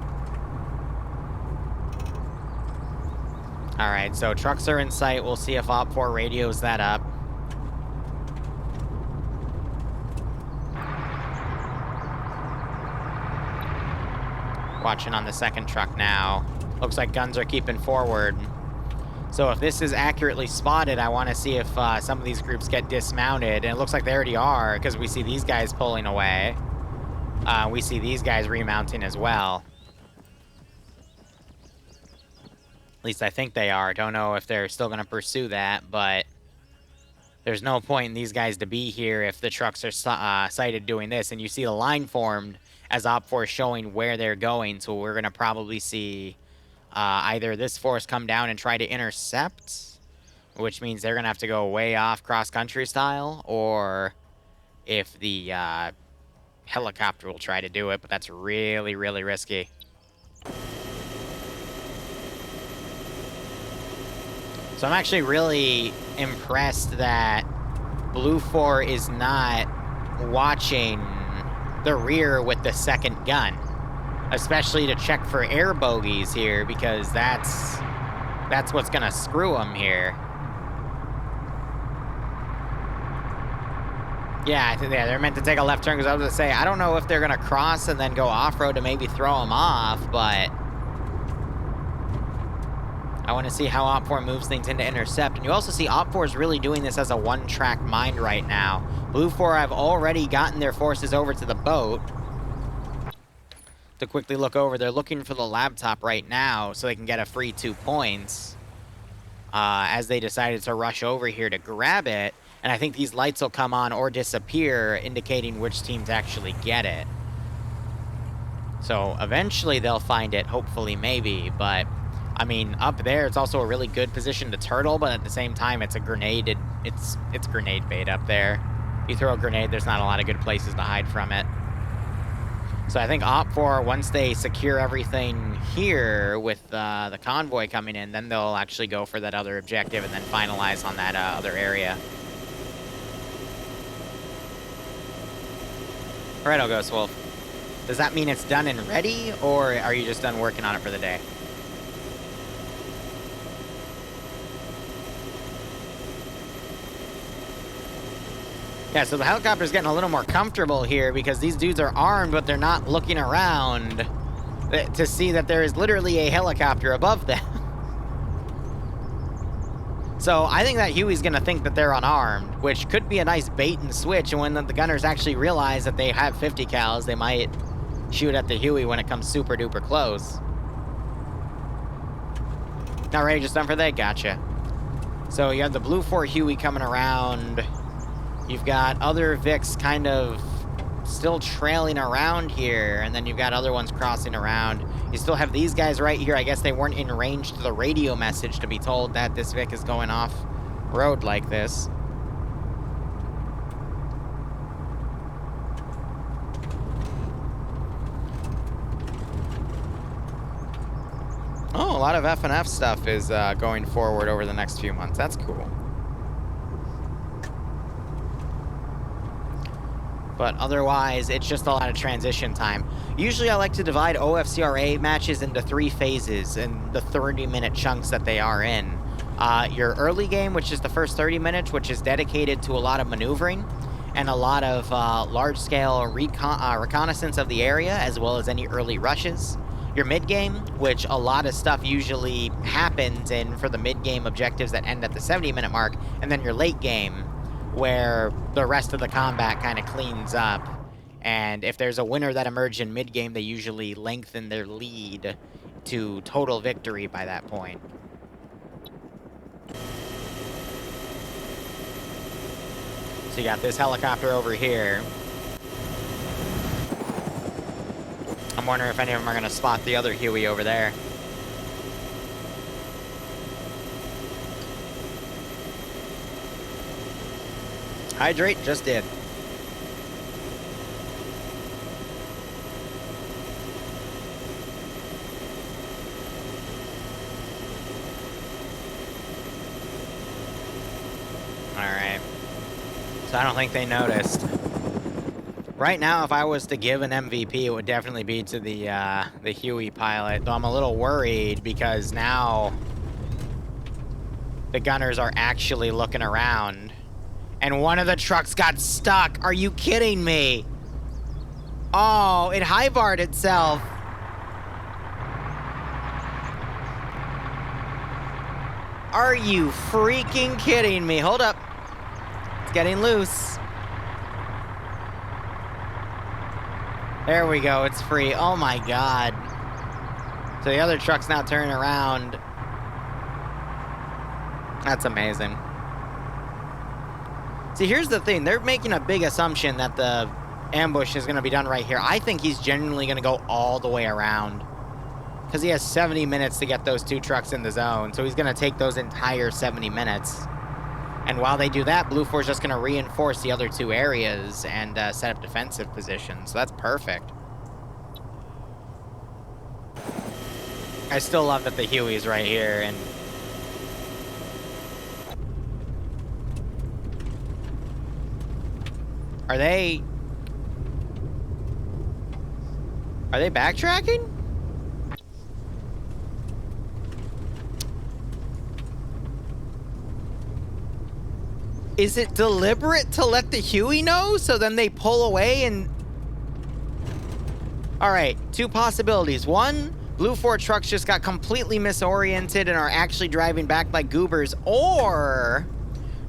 Alright, so trucks are in sight. We'll see if OPFOR radios that up. Watching on the second truck now. Looks like guns are keeping forward. So if this is accurately spotted, I want to see if some of these groups get dismounted. And it looks like they already are, because we see these guys pulling away. We see these guys remounting as well. At least I think they are. Don't know if they're still going to pursue that, but there's no point in these guys to be here if the trucks are sighted doing this. And you see the line formed as OPFOR is showing where they're going. So we're going to probably see either this force come down and try to intercept, which means they're going to have to go way off cross-country style, or if the helicopter will try to do it, but that's really, really risky. So I'm actually really impressed that Blue 4 is not watching the rear with the second gun, especially to check for air bogeys here, because that's what's gonna screw them here. Yeah, I think they're meant to take a left turn, because I was gonna say, I don't know if they're gonna cross and then go off-road to maybe throw them off, but I want to see how OPFOR moves things into intercept. And you also see OPFOR is really doing this as a one-track mind right now. Blue 4 have already gotten their forces over to the boat to quickly look over. They're looking for the laptop right now so they can get a free 2 points as they decided to rush over here to grab it. And I think these lights will come on or disappear, indicating which team to actually get it. So eventually they'll find it, hopefully, maybe, but I mean, up there, it's also a really good position to turtle, but at the same time, it's a grenade. It's grenade bait up there. You throw a grenade, there's not a lot of good places to hide from it. So I think OPFOR, once they secure everything here with the convoy coming in, then they'll actually go for that other objective and then finalize on that other area. All right, Ghost Wolf. Does that mean it's done and ready, or are you just done working on it for the day? Yeah, so the helicopter's getting a little more comfortable here because these dudes are armed, but they're not looking around to see that there is literally a helicopter above them. So I think that Huey's going to think that they're unarmed, which could be a nice bait and switch. And when the gunners actually realize that they have 50 cals, they might shoot at the Huey when it comes super duper close. Not ready, just done for that? Gotcha. So you have the Blue 4 Huey coming around. You've got other Vics kind of still trailing around here, and then you've got other ones crossing around. You still have these guys right here. I guess they weren't in range to the radio message to be told that this Vic is going off road like this. Oh, a lot of F&F stuff is going forward over the next few months. That's cool. But otherwise, it's just a lot of transition time. Usually I like to divide OFCRA matches into 3 phases in the 30-minute chunks that they are in. Your early game, which is the first 30 minutes, which is dedicated to a lot of maneuvering and a lot of large-scale reconnaissance of the area, as well as any early rushes. Your mid-game, which a lot of stuff usually happens in for the mid-game objectives that end at the 70-minute mark, and then your late game, where the rest of the combat kind of cleans up. And if there's a winner that emerged in mid-game, they usually lengthen their lead to total victory by that point. So you got this helicopter over here. I'm wondering if any of them are going to spot the other Huey over there. Hydrate just did. Alright. So I don't think they noticed. Right now, if I was to give an MVP, it would definitely be to the Huey pilot. Though I'm a little worried because now the gunners are actually looking around. And one of the trucks got stuck. Are you kidding me? Oh, it high-barred itself. Are you freaking kidding me? Hold up. It's getting loose. There we go. It's free. Oh my god. So the other truck's now turning around. That's amazing. See, here's the thing. They're making a big assumption that the ambush is going to be done right here. I think he's genuinely going to go all the way around. Because he has 70 minutes to get those two trucks in the zone. So he's going to take those entire 70 minutes. And while they do that, Blue 4 is just going to reinforce the other two areas and set up defensive positions. So that's perfect. I still love that the Huey's right here. And Are they backtracking? Is it deliberate to let the Huey know so then they pull away and... Alright, two possibilities. One, Blue 4 trucks just got completely misoriented and are actually driving back like goobers. Or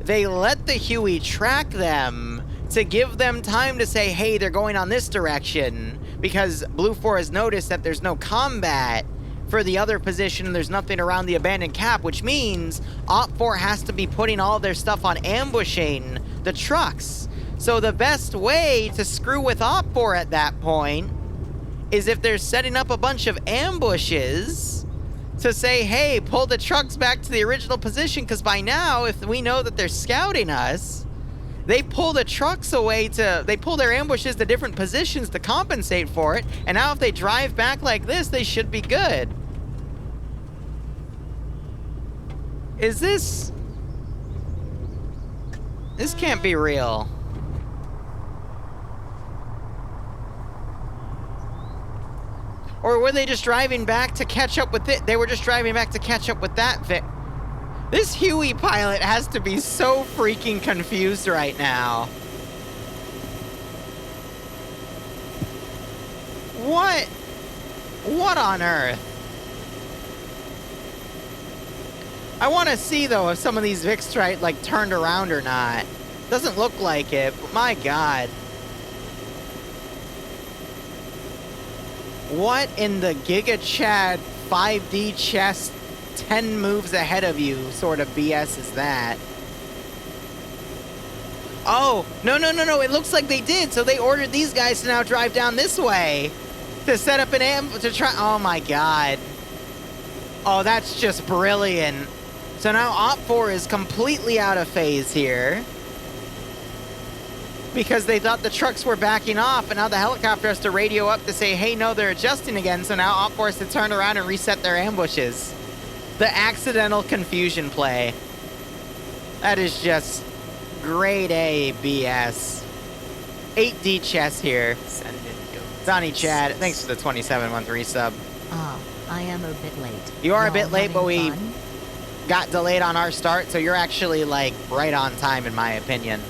they let the Huey track them to give them time to say, hey, they're going on this direction, because Blue 4 has noticed that there's no combat for the other position and there's nothing around the abandoned cap, which means Op 4 has to be putting all their stuff on ambushing the trucks. So the best way to screw with Op 4 at that point is if they're setting up a bunch of ambushes to say, hey, pull the trucks back to the original position, because by now, if we know that they're scouting us, they pull the trucks away they pull their ambushes to different positions to compensate for it, and now if they drive back like this, they should be good. Is this... This can't be real. Or were they just driving back to catch up with it? They were just driving back to catch up with that This Huey pilot has to be so freaking confused right now. What on earth? I want to see, though, if some of these Vics like turned around or not. Doesn't look like it, but my god. What in the Giga Chad 5D chess 10 moves ahead of you sort of BS is that? Oh, no, it looks like they did. So they ordered these guys to now drive down this way to set up an to try. Oh my god. Oh, that's just brilliant. So now Op 4 is completely out of phase here because they thought the trucks were backing off, and now the helicopter has to radio up to say, hey, no, they're adjusting again. So now Op 4 has to turn around and reset their ambushes. The accidental confusion play. That is just grade A BS. 8D chess here. Send in goats. Donnie Chad, thanks for the 27-month resub. Ah, I am a bit late. You are a Y'all bit late, but having fun? got delayed on our start, so you're actually, like, right on time, in my opinion.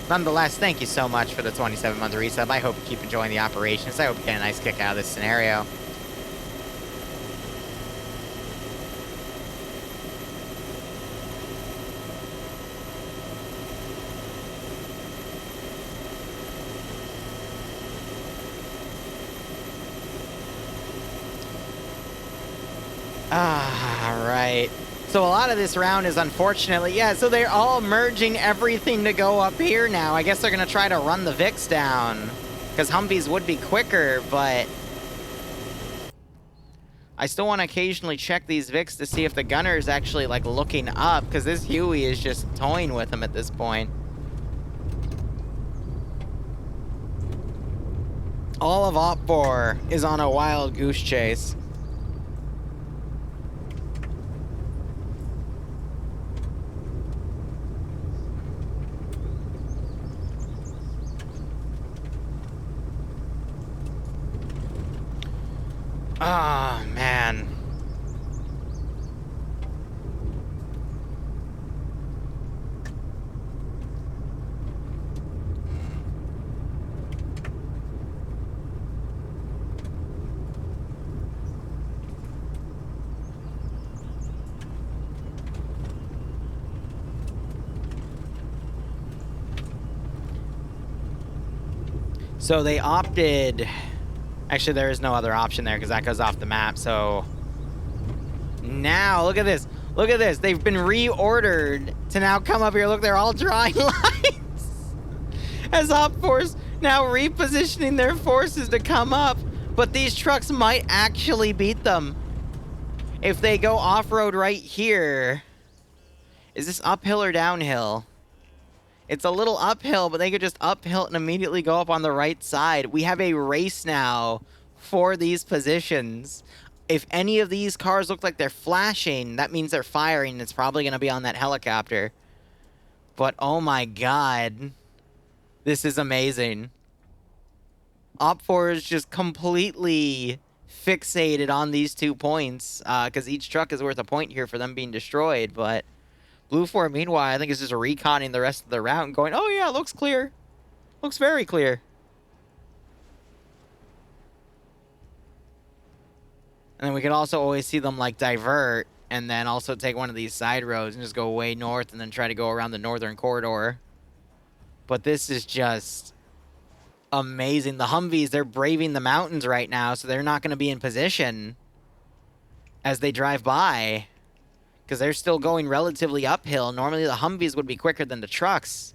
Nonetheless, thank you so much for the 27-month resub. I hope you keep enjoying the operations. I hope you get a nice kick out of this scenario. Ah, right. So a lot of this round is unfortunately, yeah, so they're all merging everything to go up here now. I guess they're going to try to run the VIX down, because Humvees would be quicker, but I still want to occasionally check these VIX to see if the gunner is actually, like, looking up, because this Huey is just toying with him at this point. All of OFCRA is on a wild goose chase. Ah, man. So they opted... Actually, there is no other option there because that goes off the map, so... Now, look at this. Look at this. They've been reordered to now come up here. Look, they're all drawing lines. As OFCRA's now repositioning their forces to come up. But these trucks might actually beat them. If they go off-road right here. Is this uphill or downhill? It's a little uphill, but they could just uphill and immediately go up on the right side. We have a race now for these positions. If any of these cars look like they're flashing, that means they're firing. It's probably going to be on that helicopter. But oh my god. This is amazing. OFCRA is just completely fixated on these 2 points. Because each truck is worth a point here for them being destroyed, but... Blue 4, meanwhile, I think is just reconning the rest of the route and going, oh yeah, it looks clear. Looks very clear. And then we could also always see them, like, divert and then also take one of these side roads and just go way north and then try to go around the northern corridor. But this is just amazing. The Humvees, they're braving the mountains right now, so they're not going to be in position as they drive by. Because they're still going relatively uphill. Normally the Humvees would be quicker than the trucks.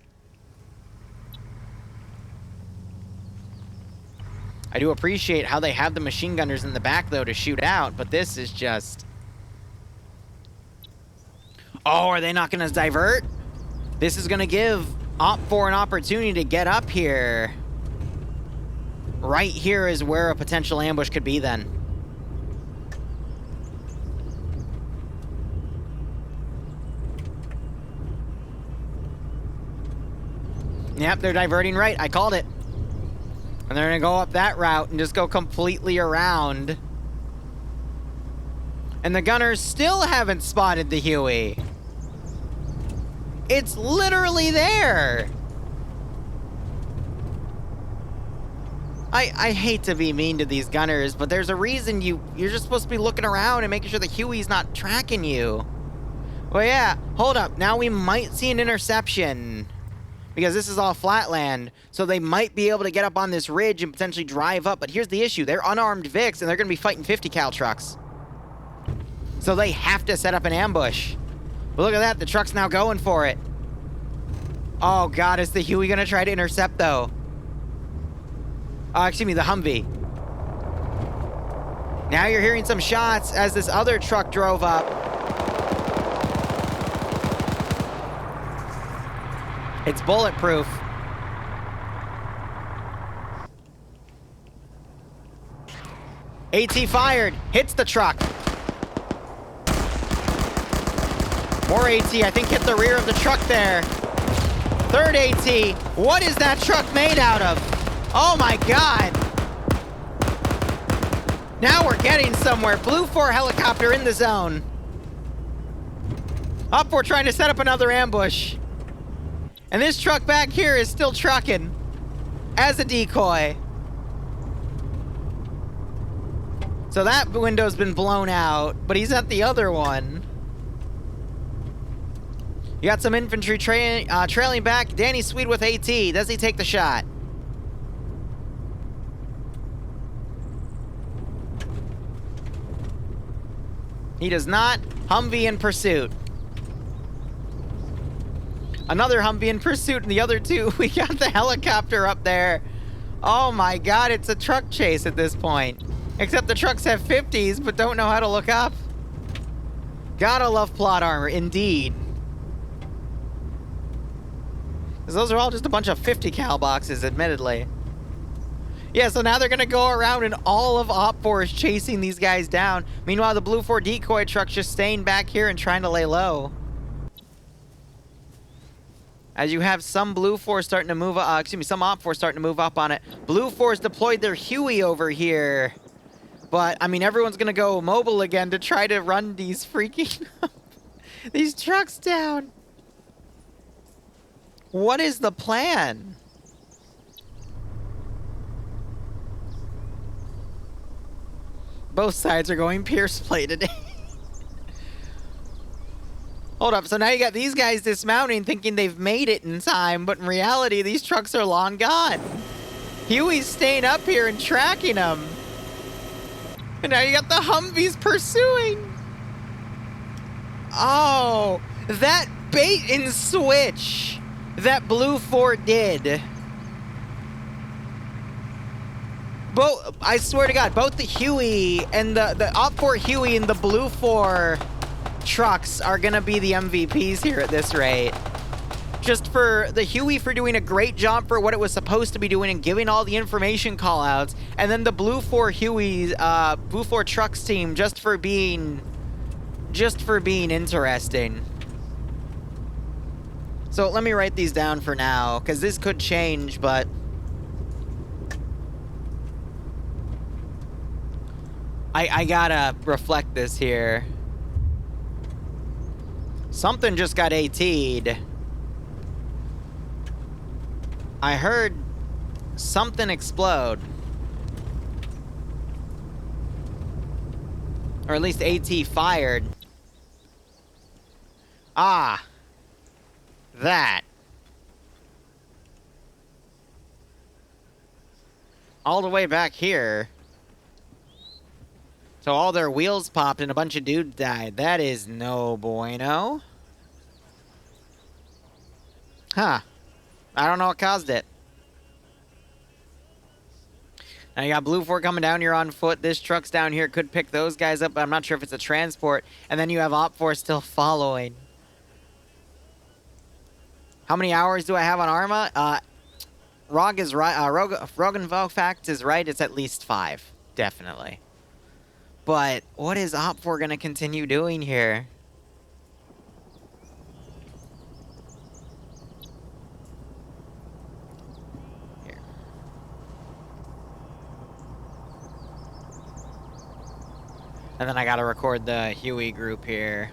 I do appreciate how they have the machine gunners in the back, though, to shoot out. But this is just... Oh, are they not going to divert? This is going to give OFCRA an opportunity to get up here. Right here is where a potential ambush could be then. Yep, they're diverting right. I called it. And they're going to go up that route and just go completely around. And the gunners still haven't spotted the Huey. It's literally there. I hate to be mean to these gunners, but there's a reason you're just supposed to be looking around and making sure the Huey's not tracking you. Well, yeah, hold up. Now we might see an interception. Because this is all flatland, so they might be able to get up on this ridge and potentially drive up. But here's the issue. They're unarmed VIX, and they're going to be fighting 50 cal trucks. So they have to set up an ambush. But look at that. The truck's now going for it. Oh, God. Is the Huey going to try to intercept, though? Oh, excuse me. The Humvee. Now you're hearing some shots as this other truck drove up. It's bulletproof. AT fired. Hits the truck. More AT. I think hit the rear of the truck there. Third AT. What is that truck made out of? Oh my god. Now we're getting somewhere. Blue 4 helicopter in the zone. Up, we're trying to set up another ambush. And this truck back here is still trucking as a decoy. So that window's been blown out, but he's at the other one. You got some infantry trailing back. Danny Sweet with AT. Does he take the shot? He does not. Humvee in pursuit. Another Humvee in pursuit, and the other two, we got the helicopter up there. Oh my god, it's a truck chase at this point. Except the trucks have 50s, but don't know how to look up. Gotta love plot armor, indeed. Because those are all just a bunch of 50 cal boxes, admittedly. Yeah, so now they're gonna go around and all of OPFOR is chasing these guys down. Meanwhile, the Blue 4 decoy truck's just staying back here and trying to lay low. As you have some Blue 4 starting to move, some OPFOR starting to move up on it. Blue 4's deployed their Huey over here. But, I mean, everyone's gonna go mobile again to try to run these freaking... these trucks down. What is the plan? Both sides are going Pierce play today. Hold up, so now you got these guys dismounting thinking they've made it in time, but in reality, these trucks are long gone. Huey's staying up here and tracking them. And now you got the Humvees pursuing. Oh, that bait and switch that Blue 4 did. I swear to God, both the Huey and the OPFOR Huey and the Blue 4 trucks are gonna be the MVPs here at this rate. Just for the Huey for doing a great job for what it was supposed to be doing and giving all the information callouts, and then the Blue 4 Huey's Blue 4 trucks team just for being interesting. So let me write these down for now, because this could change, but I gotta reflect this here. Something just got AT'd. I heard something explode. Or at least AT fired. Ah. That. All the way back here. So all their wheels popped and a bunch of dudes died. That is no bueno. Huh. I don't know what caused it. Now you got Blue 4 coming down here on foot. This truck's down here. Could pick those guys up, but I'm not sure if it's a transport. And then you have OPFOR still following. How many hours do I have on Arma? Rog is right. Rogan Vofact is right. It's at least 5. Definitely. But what is OPFOR going to continue doing here? Here. And then I got to record the Huey group here.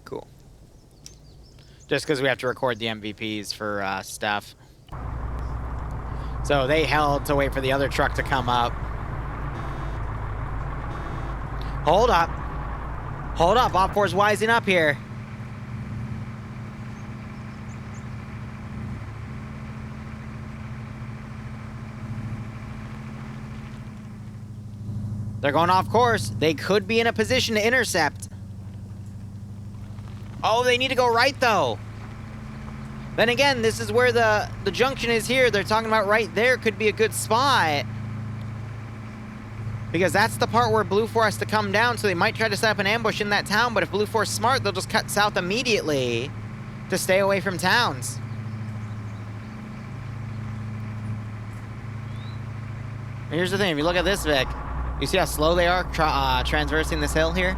Cool. Just because we have to record the MVPs for stuff. So they held to wait for the other truck to come up. Hold up. Hold up. OPFOR's wising up here. They're going off course. They could be in a position to intercept. Oh, they need to go right, though. Then again, this is where the junction is here. They're talking about right there could be a good spot. Because that's the part where Blue 4 has to come down, so they might try to set up an ambush in that town, but if Blue 4's smart, they'll just cut south immediately to stay away from towns. And here's the thing, if you look at this, Vic, you see how slow they are transversing this hill here?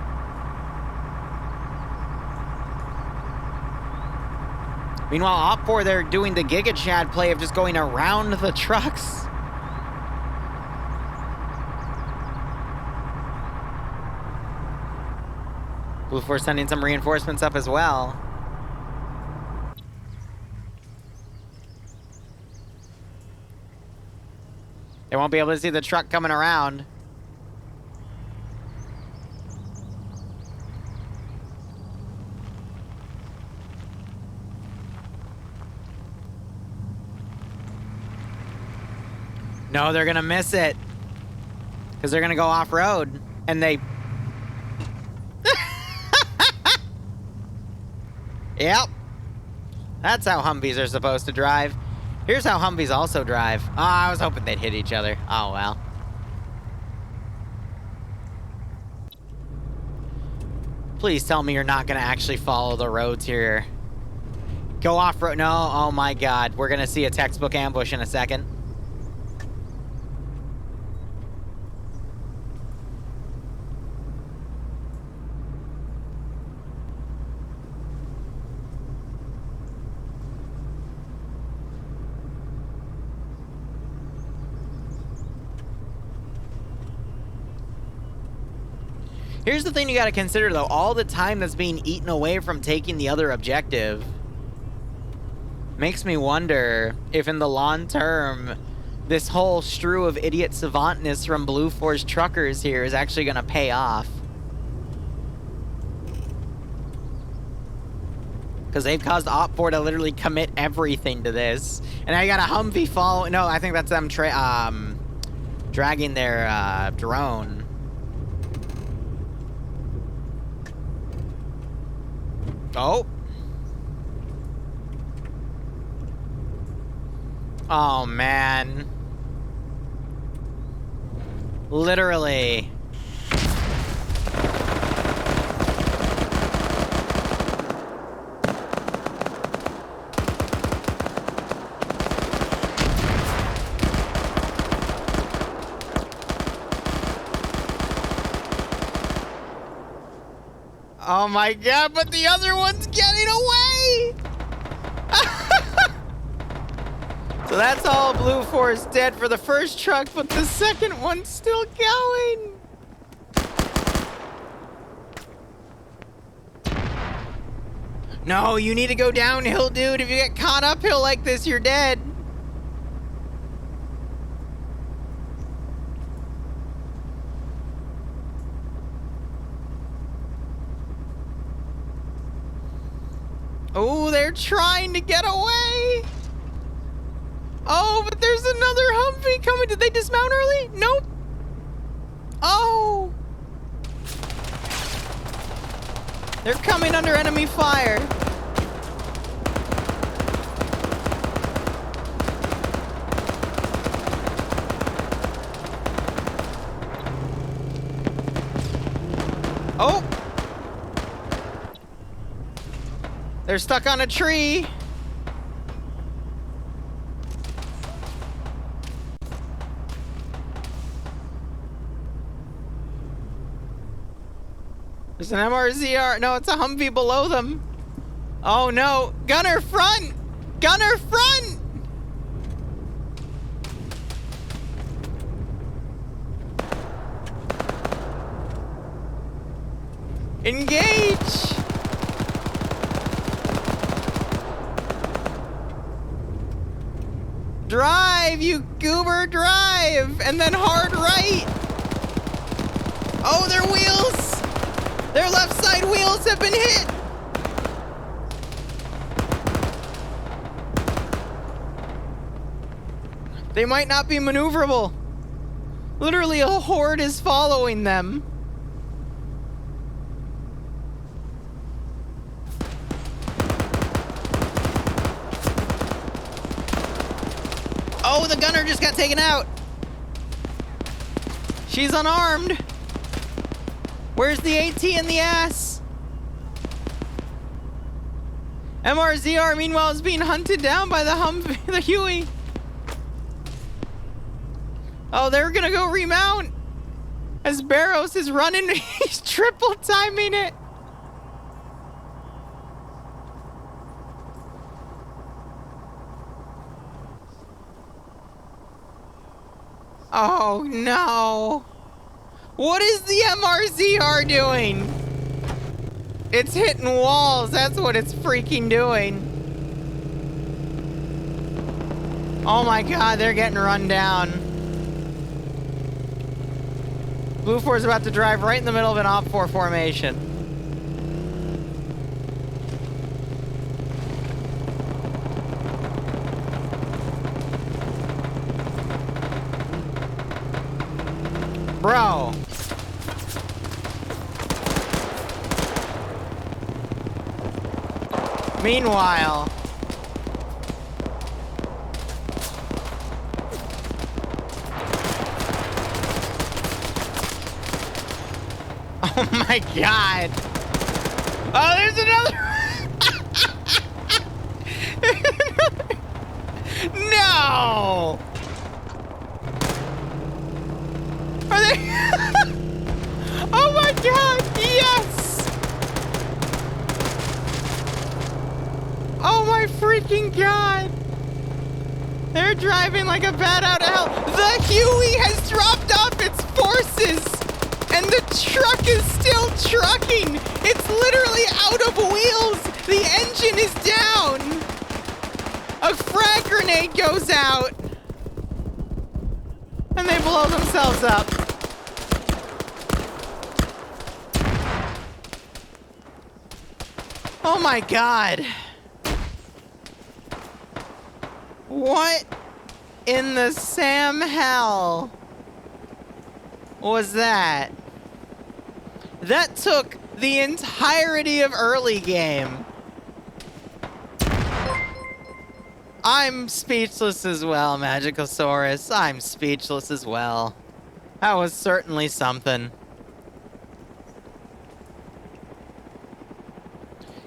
Meanwhile, OPFOR, they're doing the Giga Chad play of just going around the trucks. Blue Force sending some reinforcements up as well. They won't be able to see the truck coming around. No, they're gonna miss it. Because they're gonna go off-road. And they... Yep. That's how Humvees are supposed to drive. Here's how Humvees also drive. Oh, I was hoping they'd hit each other. Oh, well. Please tell me you're not gonna actually follow the roads here. Go off-road. No, oh my god. We're gonna see a textbook ambush in a second. Here's the thing you gotta consider, though. All the time that's being eaten away from taking the other objective makes me wonder if in the long term, this whole strew of idiot savantness from Blue Force truckers here is actually gonna pay off. Because they've caused OPFOR to literally commit everything to this. And I got a Humvee follow. No, I think that's them dragging their drone. Oh. Oh, man. Literally. Oh my god, but the other one's getting away! So that's all Blue Force dead for the first truck, but the second one's still going! No, you need to go downhill, dude. If you get caught uphill like this, you're dead. Oh, they're trying to get away. Oh, but there's another Humvee coming. Did they dismount early? Nope. Oh. They're coming under enemy fire. Oh. They're stuck on a tree. There's an MRZR. No, it's a Humvee below them. Oh no. Gunner front! Gunner front! Engage! Drive, you goober, drive! And then hard right! Oh, their wheels! Their left side wheels have been hit! They might not be maneuverable. Literally, a horde is following them. Oh, the gunner just got taken out. She's unarmed. Where's the AT in the ass? MRZR, meanwhile, is being hunted down by the Humvee, the Huey. Oh, they're gonna go remount. As Barros is running, he's triple timing it. Oh no! What is the MRZR doing? It's hitting walls, that's what it's freaking doing. Oh my god, they're getting run down. Blue 4 is about to drive right in the middle of an OFCRA formation. Bro. Meanwhile. Oh my god. Oh, there's another. No. Are they? Oh my god, yes! Oh my freaking god! They're driving like a bat out of hell. The Huey has dropped off its forces! And the truck is still trucking! It's literally out of wheels! The engine is down! A frag grenade goes out! And they blow themselves up. Oh my god. What in the Sam hell was that? That took the entirety of early game. I'm speechless as well, Magicosaurus. I'm speechless as well. That was certainly something.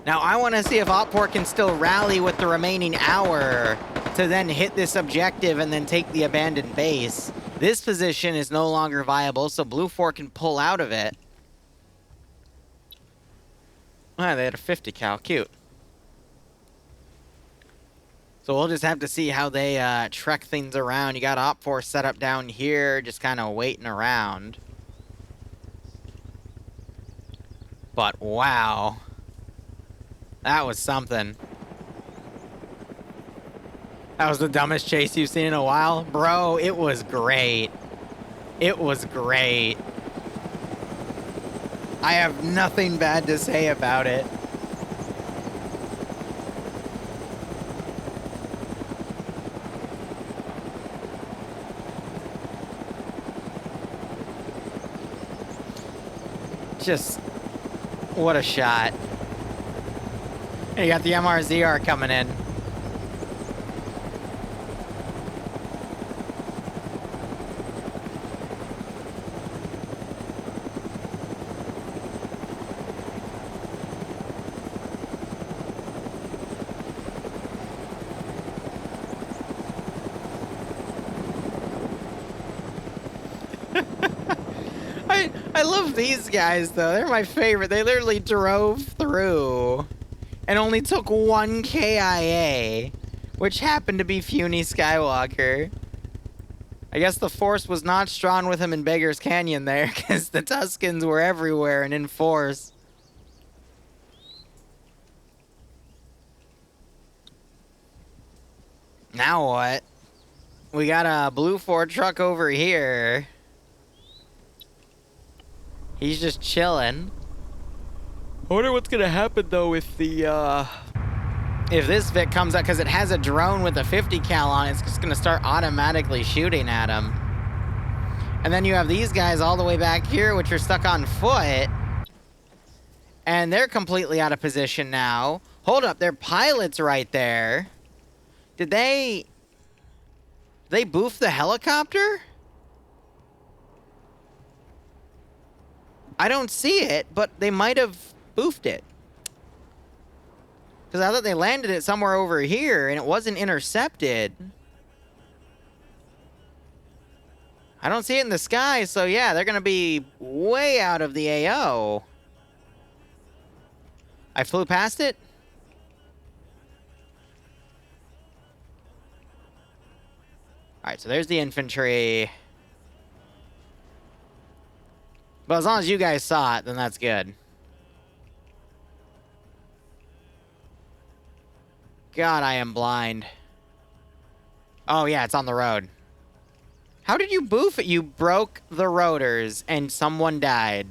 Now, I want to see if OFCRA can still rally with the remaining hour to then hit this objective and then take the abandoned base. This position is no longer viable, so Blue 4 can pull out of it. Ah, they had a 50 cal. Cute. So we'll just have to see how they trek things around. You got OFCRA set up down here, just kind of waiting around. But wow. That was something. That was the dumbest chase you've seen in a while? Bro, it was great. It was great. I have nothing bad to say about it. Just, what a shot. And you got the MRZR coming in. I love these guys, though. They're my favorite. They literally drove through and only took one KIA, which happened to be Funy Skywalker. I guess the force was not strong with him in Beggar's Canyon there, because the Tuscans were everywhere and in force. Now what? We got a Blue 4 truck over here. He's just chilling. I wonder what's gonna happen though with the if this Vic comes up, because it has a drone with a 50 cal on it. It's just gonna start automatically shooting at him. And then you have these guys all the way back here, which are stuck on foot, and they're completely out of position now. Hold up, their pilot's right there. Did they boof the helicopter? I don't see it, but they might have boofed it. Because I thought they landed it somewhere over here, and it wasn't intercepted. I don't see it in the sky, so yeah, they're going to be way out of the AO. I flew past it? Alright, so there's the infantry. But as long as you guys saw it, then that's good. God, I am blind. Oh, yeah, it's on the road. How did you boof it? You broke the rotors and someone died.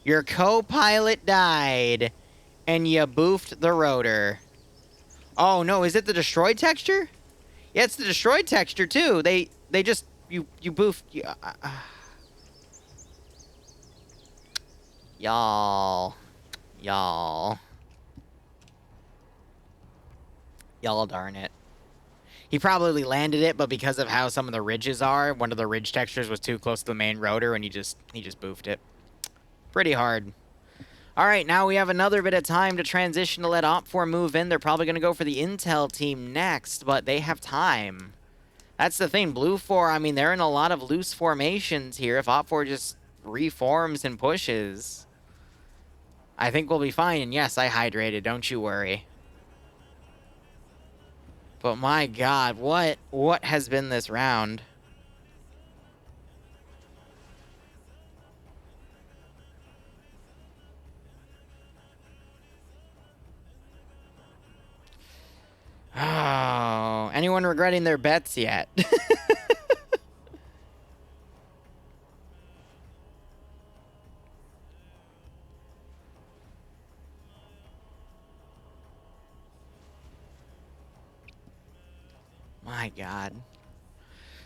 Your co-pilot died and you boofed the rotor. Oh, no, is it the destroyed texture? Yeah, it's the destroyed texture, too. They just... You boofed... Y'all. Y'all darn it. He probably landed it, but because of how some of the ridges are, one of the ridge textures was too close to the main rotor, and he just boofed it. Pretty hard. All right, now we have another bit of time to transition to let OPFOR move in. They're probably going to go for the Intel team next, but they have time. That's the thing. Blue 4, I mean, they're in a lot of loose formations here. If OPFOR just reforms and pushes, I think we'll be fine. And yes, I hydrated. Don't you worry. But my God, what has been this round? Oh, anyone regretting their bets yet? My God.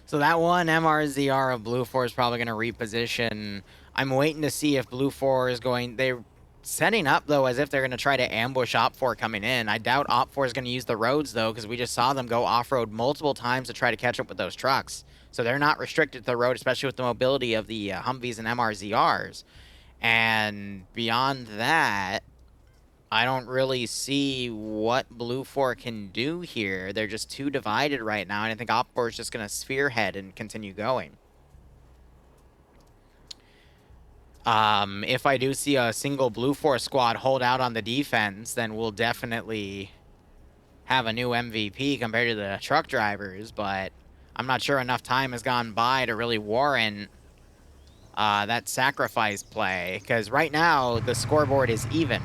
So that one MRZR of Blue 4 is probably going to reposition. I'm waiting to see if Blue 4 is going... They're setting up, though, as if they're going to try to ambush OPFOR coming in. I doubt OPFOR is going to use the roads, though, because we just saw them go off-road multiple times to try to catch up with those trucks. So they're not restricted to the road, especially with the mobility of the Humvees and MRZRs. And beyond that, I don't really see what Blue 4 can do here. They're just too divided right now, and I think OPFOR is just going to spearhead and continue going. If I do see a single Blue 4 squad hold out on the defense, then we'll definitely have a new MVP compared to the truck drivers, but I'm not sure enough time has gone by to really warrant that sacrifice play, because right now the scoreboard is even.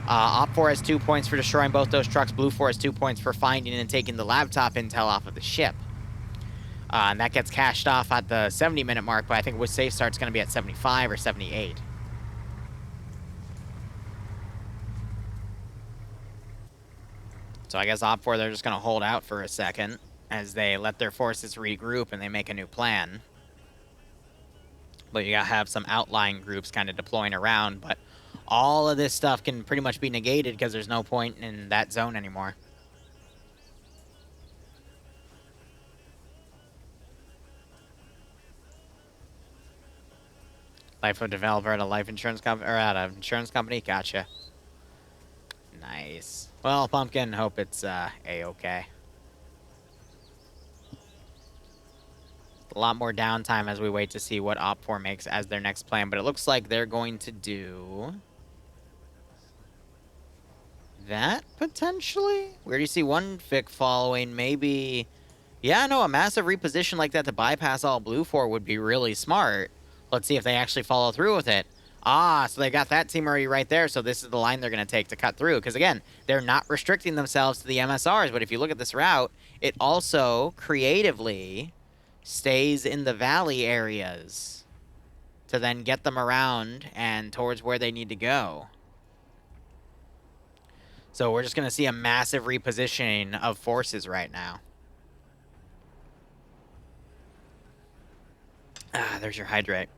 OPFOR has 2 points for destroying both those trucks. Blue 4 has 2 points for finding and taking the laptop intel off of the ship. And that gets cashed off at the 70-minute mark, but I think with safe start's going to be at 75 or 78. So I guess OPFOR, they're just going to hold out for a second as they let their forces regroup and they make a new plan. But you got to have some outlying groups kind of deploying around, but all of this stuff can pretty much be negated because there's no point in that zone anymore. Life of developer at a life insurance company, or at an insurance company? Gotcha. Nice. Well, Pumpkin, hope it's A-okay. A lot more downtime as we wait to see what OPFOR makes as their next plan, but it looks like they're going to do that, potentially? We already see one Vic following, maybe... Yeah, no, a massive reposition like that to bypass all Blue 4 would be really smart. Let's see if they actually follow through with it. Ah, so they got that team already right there, so this is the line they're going to take to cut through. Because, again, they're not restricting themselves to the MSRs, but if you look at this route, it also, creatively, stays in the valley areas to then get them around and towards where they need to go. So we're just going to see a massive repositioning of forces right now. Ah, there's your hydrate.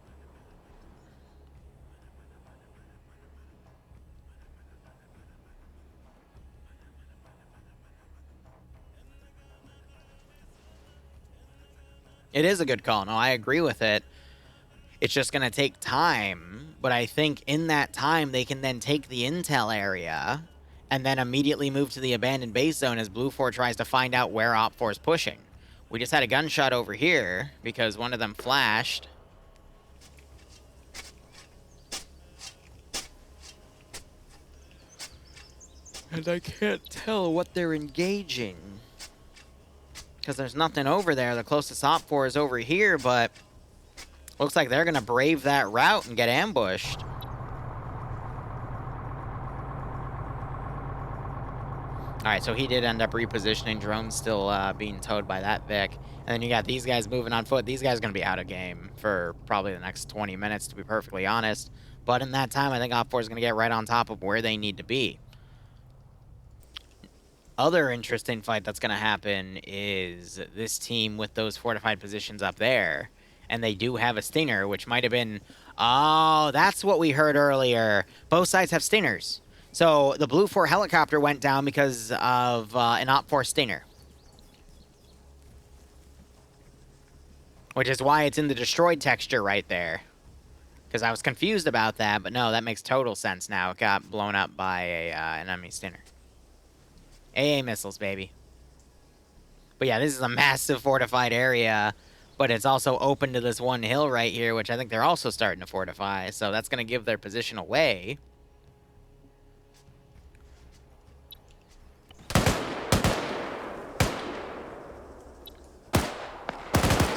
It is a good call. No, I agree with it. It's just going to take time, but I think in that time they can then take the intel area and then immediately move to the abandoned base zone as Blue 4 tries to find out where OPFOR is pushing. We just had a gunshot over here because one of them flashed. And I can't tell what they're engaging, because there's nothing over there. The closest OPFOR is over here, but Looks like they're gonna brave that route and get ambushed. Alright, so he did end up repositioning. Drone's still being towed by that Vic. And then you got these guys moving on foot. These guys are going to be out of game for probably the next 20 minutes, to be perfectly honest. But in that time, I think OFCRA is going to get right on top of where they need to be. Other interesting fight that's going to happen is this team with those fortified positions up there. And they do have a stinger, which might have been... Oh, that's what we heard earlier. Both sides have stingers. So the Blue 4 helicopter went down because of an OPFOR stinger. Which is why it's in the destroyed texture right there. Because I was confused about that, but no, that makes total sense now. It got blown up by an enemy stinger. AA missiles, baby. But yeah, this is a massive fortified area, but it's also open to this one hill right here, which I think they're also starting to fortify, so that's going to give their position away.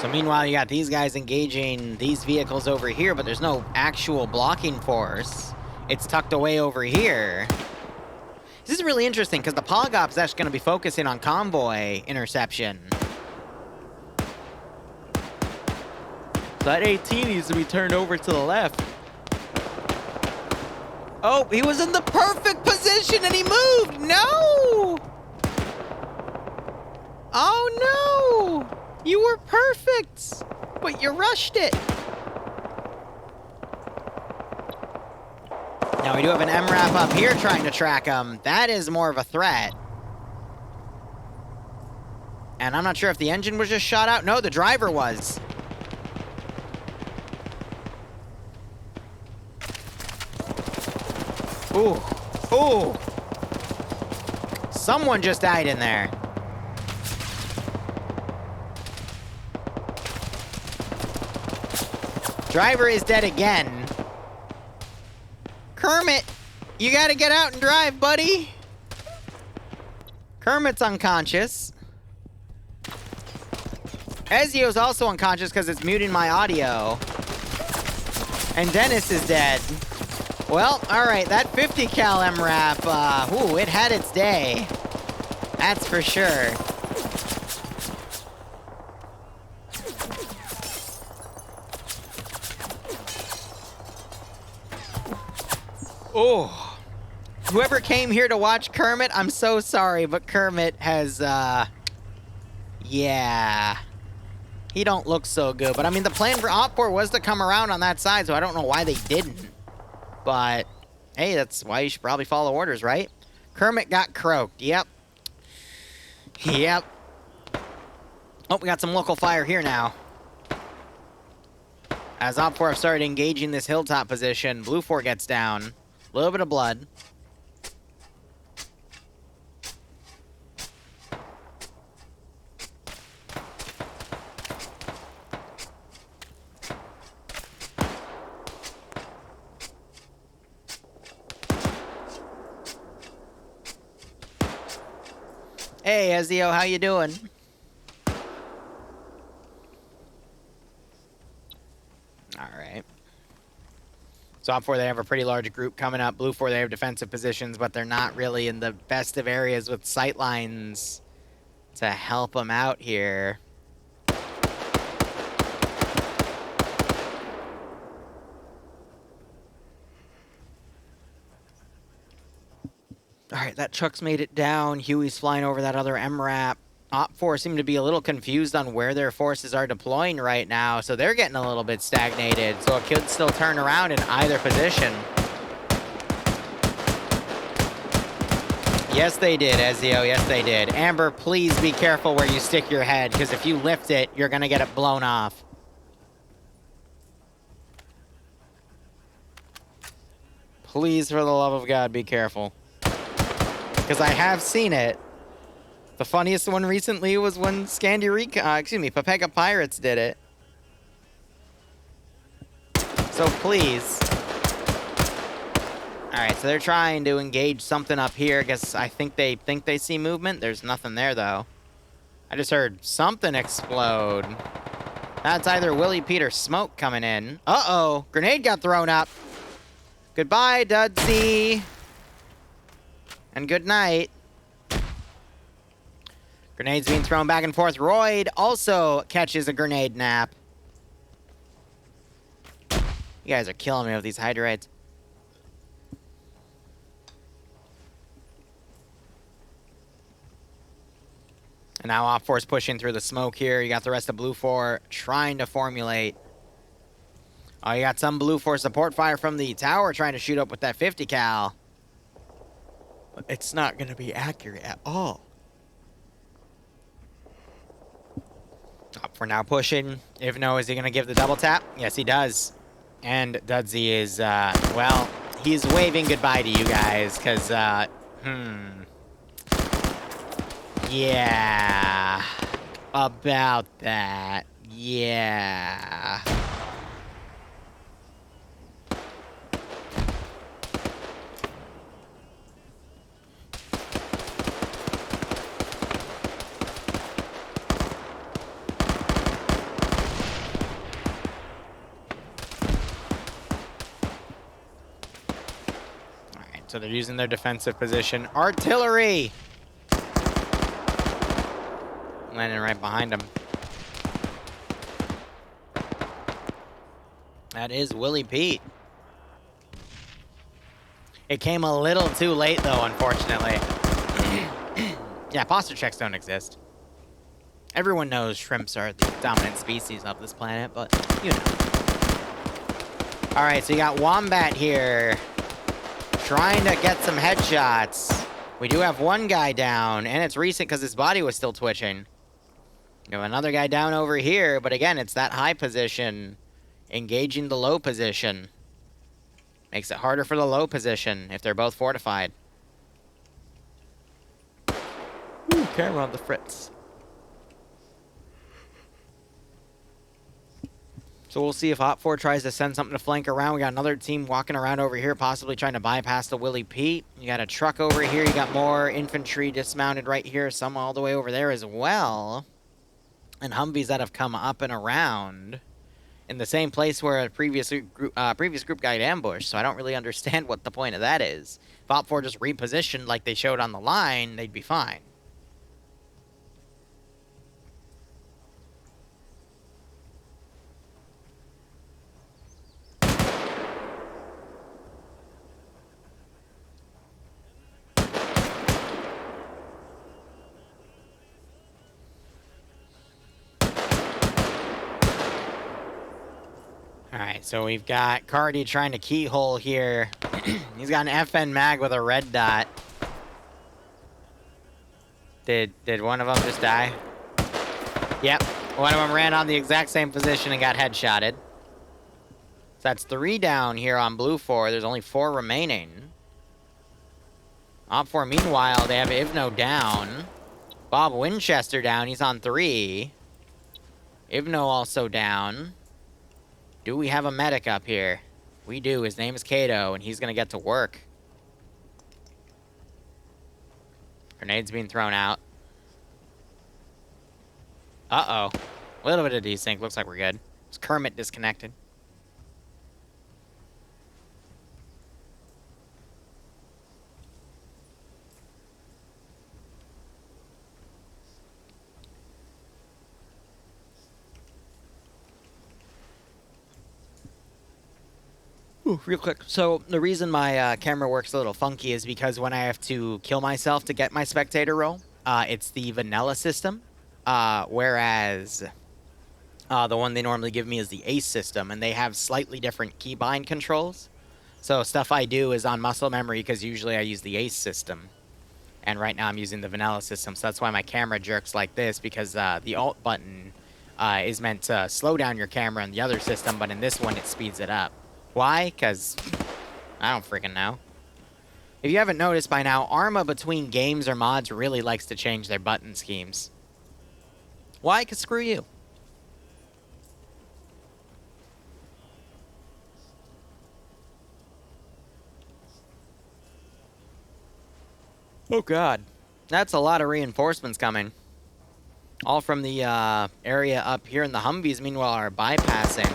So meanwhile, you got these guys engaging these vehicles over here, but there's no actual blocking force. It's tucked away over here. This is really interesting, because the POG is actually going to be focusing on convoy interception. That 18 needs to be turned over to the left. Oh, he was in the perfect position and he moved! No! Oh no! You were perfect! But you rushed it! Now we do have an MRAP up here trying to track him. That is more of a threat. And I'm not sure if the engine was just shot out. No, the driver was. Ooh. Ooh. Someone just died in there. Driver is dead again. Kermit, you gotta get out and drive, buddy. Kermit's unconscious. Ezio's also unconscious because it's muting my audio. And Dennis is dead. Well, alright, that 50 cal MRAP, ooh, it had its day. That's for sure. Oh, whoever came here to watch Kermit, I'm so sorry, but Kermit has, yeah. He don't look so good. But, I mean, the plan for OPFOR was to come around on that side, so I don't know why they didn't. But, hey, that's why you should probably follow orders, right? Kermit got croaked. Yep. Yep. Oh, we got some local fire here now. As OPFOR have started engaging this hilltop position, Blue 4 gets down. A little bit of blood. Hey, Ezio, how you doing? Alright. So OPFOR, they have a pretty large group coming up. Blue 4, they have defensive positions, but they're not really in the best of areas with sight lines to help them out here. Alright, that truck's made it down. Huey's flying over that other MRAP. OPFOR seem to be a little confused on where their forces are deploying right now, so they're getting a little bit stagnated, so it could still turn around in either position. Yes, they did, Ezio. Yes, they did. Amber, please be careful where you stick your head, because if you lift it, you're going to get it blown off. Please, for the love of God, be careful. Because I have seen it. The funniest one recently was when Papega Pirates did it. So please. Alright, so they're trying to engage something up here. I think they see movement. There's nothing there, though. I just heard something explode. That's either Willie Pete or Smoke coming in. Uh-oh. Grenade got thrown up. Goodbye, Dudsy. And good night. Grenades being thrown back and forth. Royd also catches a grenade nap. You guys are killing me with these hydrides. And now OFCRA's pushing through the smoke here. You got the rest of Blue 4 trying to formulate. Oh, you got some Blue 4 support fire from the tower trying to shoot up with that 50 cal. But it's not going to be accurate at all. OFCRA now pushing. If no, is he going to give the double tap? Yes, he does. And Dudsy is, well, he's waving goodbye to you guys, because, yeah. About that. Yeah. Alright, so they're using their defensive position. Artillery! Landing right behind him. That is Willie Pete. It came a little too late, though, unfortunately. Yeah, posture checks don't exist. Everyone knows shrimps are the dominant species of this planet, but, you know. Alright, so you got Wombat here. Trying to get some headshots. We do have one guy down, and it's recent because his body was still twitching. You have another guy down over here, but again, it's that high position engaging the low position. Makes it harder for the low position if they're both fortified. Ooh, camera on the fritz. So we'll see if OFCRA tries to send something to flank around. We got another team walking around over here, possibly trying to bypass the Willie Pete. You got a truck over here. You got more infantry dismounted right here. Some all the way over there as well. And Humvees that have come up and around in the same place where a previous group got ambushed. So I don't really understand what the point of that is. If OFCRA just repositioned like they showed on the line, they'd be fine. Alright, so we've got Cardi trying to keyhole here. He's got an FN mag with a red dot. Did one of them just die? Yep, one of them ran on the exact same position and got headshotted. So that's 3 down here on Blue 4. There's only 4 remaining. OFCRA, meanwhile, they have Ivno down. Bob Winchester down. He's on 3. Ivno also down. Do we have a medic up here? We do. His name is Kato, and he's going to get to work. Grenades being thrown out. Uh-oh. A little bit of desync. Looks like we're good. Is Kermit disconnected? Ooh, real quick. So the reason my camera works a little funky is because when I have to kill myself to get my spectator roll, it's the vanilla system, whereas the one they normally give me is the ace system, and they have slightly different keybind controls. So stuff I do is on muscle memory because usually I use the ace system, and right now I'm using the vanilla system. So that's why my camera jerks like this, because the alt button is meant to slow down your camera in the other system, but in this one it speeds it up. Why? Because I don't freaking know. If you haven't noticed by now, Arma between games or mods really likes to change their button schemes. Why? Because screw you. Oh god. That's a lot of reinforcements coming. All from the area up here, and the Humvees, meanwhile, are bypassing.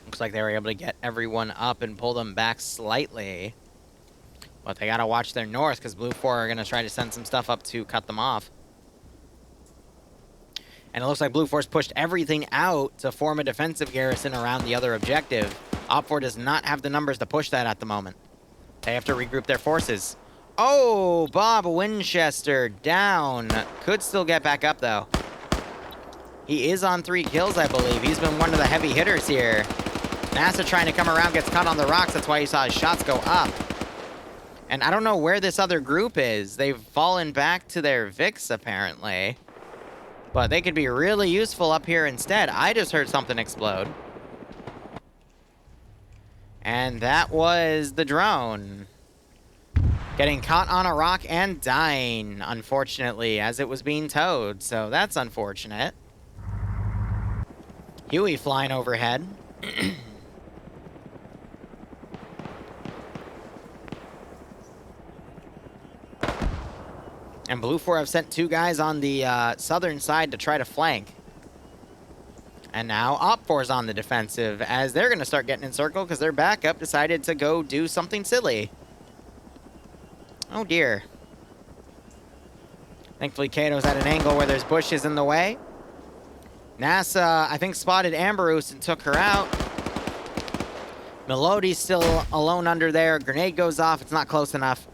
Looks like they were able to get everyone up and pull them back slightly. But they gotta watch their north, because Blue 4 are gonna try to send some stuff up to cut them off. And it looks like Blue 4's pushed everything out to form a defensive garrison around the other objective. Op 4 does not have the numbers to push that at the moment. They have to regroup their forces. Oh, Bob Winchester down. Could still get back up, though. He is on 3 kills, I believe. He's been one of the heavy hitters here. NASA trying to come around, gets caught on the rocks. That's why you saw his shots go up. And I don't know where this other group is. They've fallen back to their Vix, apparently. But they could be really useful up here instead. I just heard something explode. And that was the drone. Getting caught on a rock and dying, unfortunately, as it was being towed. So that's unfortunate. Huey flying overhead. And Blue 4 have sent 2 guys on the southern side to try to flank. And now Op 4's on the defensive, as they're going to start getting encircled because their backup decided to go do something silly. Oh dear. Thankfully, Kato's at an angle where there's bushes in the way. NASA, I think, spotted Amberus and took her out. Melody's still alone under there. Grenade goes off. It's not close enough.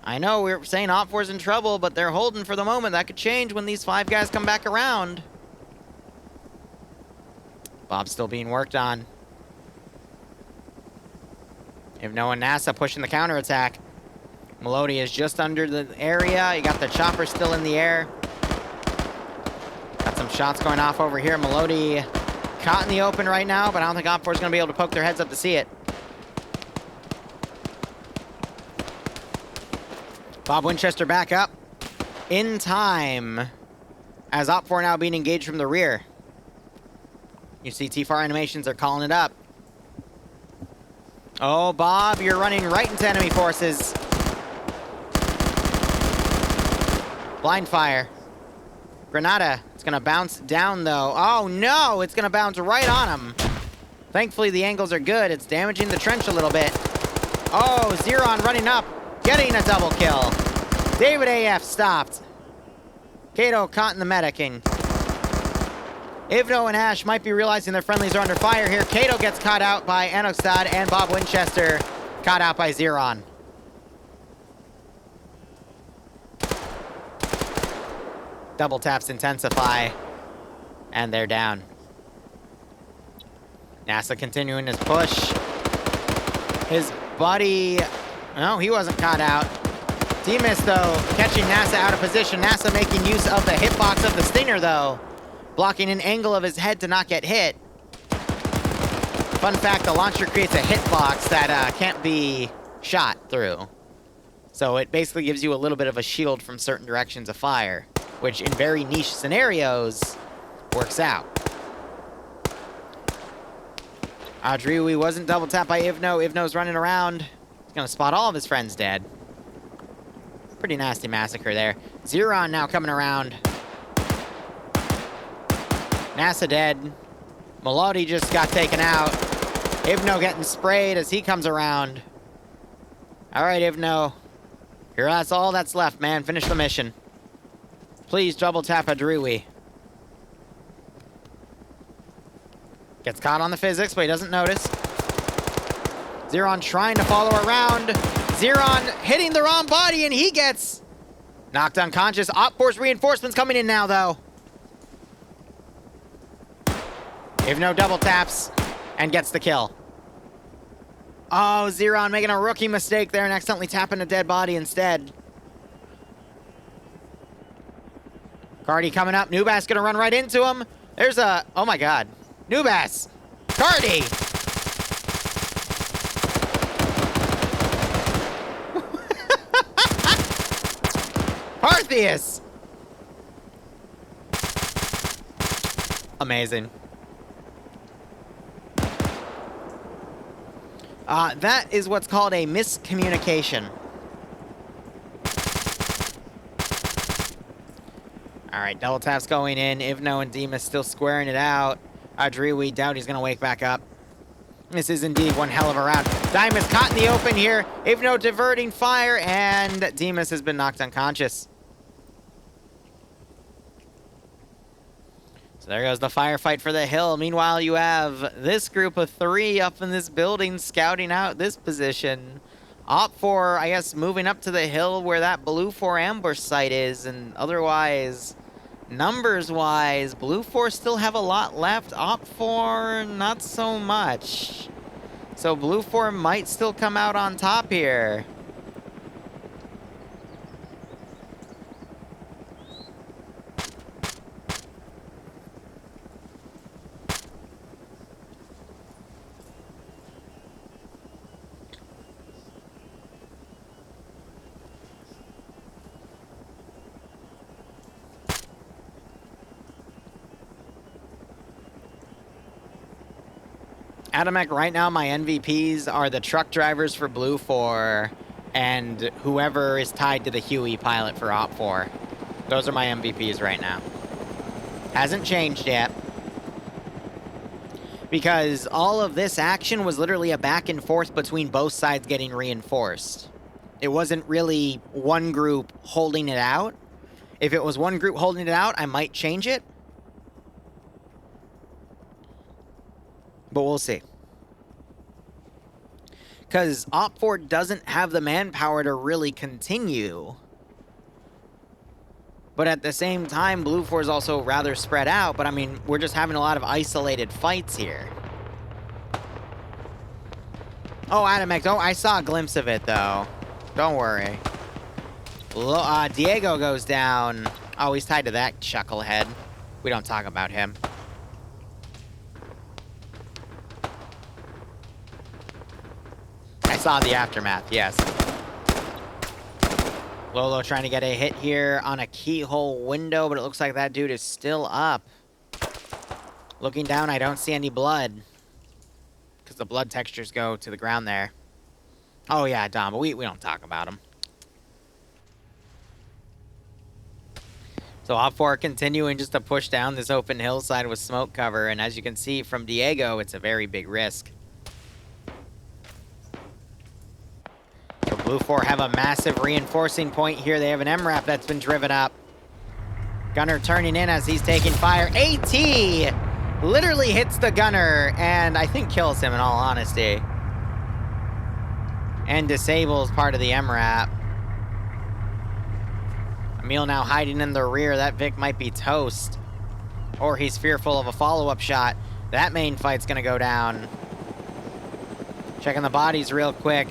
I know we were saying Op 4's in trouble, but they're holding for the moment. That could change when these 5 guys come back around. Bob's still being worked on. Ivno and NASA pushing the counterattack. Melody is just under the area. You got the chopper still in the air. Got some shots going off over here. Melody caught in the open right now, but I don't think Op 4's going to be able to poke their heads up to see it. Bob Winchester back up in time as Op 4 now being engaged from the rear. You see T-Far animations are calling it up. Oh, Bob, you're running right into enemy forces. Blind fire. Granada. It's going to bounce down, though. Oh, no! It's going to bounce right on him. Thankfully, the angles are good. It's damaging the trench a little bit. Oh, Zeron running up. Getting a double kill. David AF stopped. Kato caught in the medicing. Ivno and Ash might be realizing their friendlies are under fire here. Kato gets caught out by Anokstad, and Bob Winchester caught out by Zeron. Double taps intensify, and they're down. NASA continuing his push. His buddy... No, he wasn't caught out. Demis, though, catching NASA out of position. NASA making use of the hitbox of the Stinger, though. Blocking an angle of his head to not get hit. Fun fact, the launcher creates a hitbox that can't be shot through. So it basically gives you a little bit of a shield from certain directions of fire, which in very niche scenarios works out. Adriui wasn't double tapped by Ivno. Ivno's running around. Gonna spot all of his friends dead. Pretty nasty massacre there. Zeron now coming around. NASA dead. Melody just got taken out. Ivno getting sprayed as he comes around. Alright, Ivno. Here, that's all that's left, man. Finish the mission. Please double tap Adriui. Gets caught on the physics, but he doesn't notice. Zeron trying to follow around. Zeron hitting the wrong body, and he gets knocked unconscious. Op 4's reinforcements coming in now, though. Ivno double taps and gets the kill. Oh, Zeron making a rookie mistake there and accidentally tapping a dead body instead. Cardi coming up. Nubas gonna run right into him. There's a... Oh, my God. Nubas! Cardi! Artheus! Amazing. That is what's called a miscommunication. Alright, double taps going in. Ivno and Demas still squaring it out. Drew, we doubt he's gonna wake back up. This is indeed one hell of a round. Diamond's caught in the open here. Ivno diverting fire, and Demas has been knocked unconscious. So there goes the firefight for the hill. Meanwhile, you have this group of 3 up in this building scouting out this position. OPFOR, I guess, moving up to the hill where that Blue 4 ambush site is, and otherwise, numbers-wise, Blue 4 still have a lot left. OPFOR, not so much. So Blue 4 might still come out on top here. Adamek, right now my MVPs are the truck drivers for Blue 4 and whoever is tied to the Huey pilot for OPFOR. Those are my MVPs right now. Hasn't changed yet. Because all of this action was literally a back and forth between both sides getting reinforced. It wasn't really one group holding it out. If it was one group holding it out, I might change it. But we'll see. Because OPFOR doesn't have the manpower to really continue. But at the same time, Blue 4 is also rather spread out. But I mean, we're just having a lot of isolated fights here. Oh, Adamek, I saw a glimpse of it, though. Don't worry. Diego goes down. Oh, he's tied to that chucklehead. We don't talk about him. I saw the aftermath, yes. Lolo trying to get a hit here on a keyhole window, but it looks like that dude is still up. Looking down, I don't see any blood. Because the blood textures go to the ground there. Oh yeah, Dom, but we don't talk about him. So OPFOR continuing just to push down this open hillside with smoke cover, and as you can see from Diego, it's a very big risk. So Blue 4 have a massive reinforcing point here. They have an MRAP that's been driven up. Gunner turning in as he's taking fire. AT literally hits the gunner and I think kills him in all honesty. And disables part of the MRAP. Emil now hiding in the rear. That Vic might be toast. Or he's fearful of a follow-up shot. That main fight's gonna go down. Checking the bodies real quick.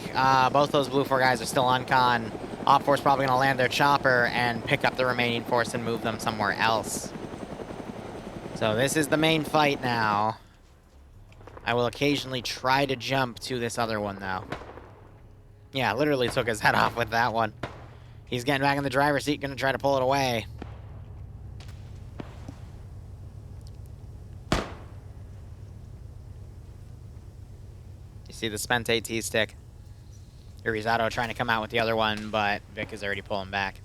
Both those Blue 4 guys are still on con. OPFOR's probably gonna land their chopper and pick up the remaining force and move them somewhere else. So this is the main fight now. I will occasionally try to jump to this other one though. Yeah, literally took his head off with that one. He's getting back in the driver's seat, gonna try to pull it away. You see the spent AT stick. Irizato trying to come out with the other one, but Vic is already pulling back.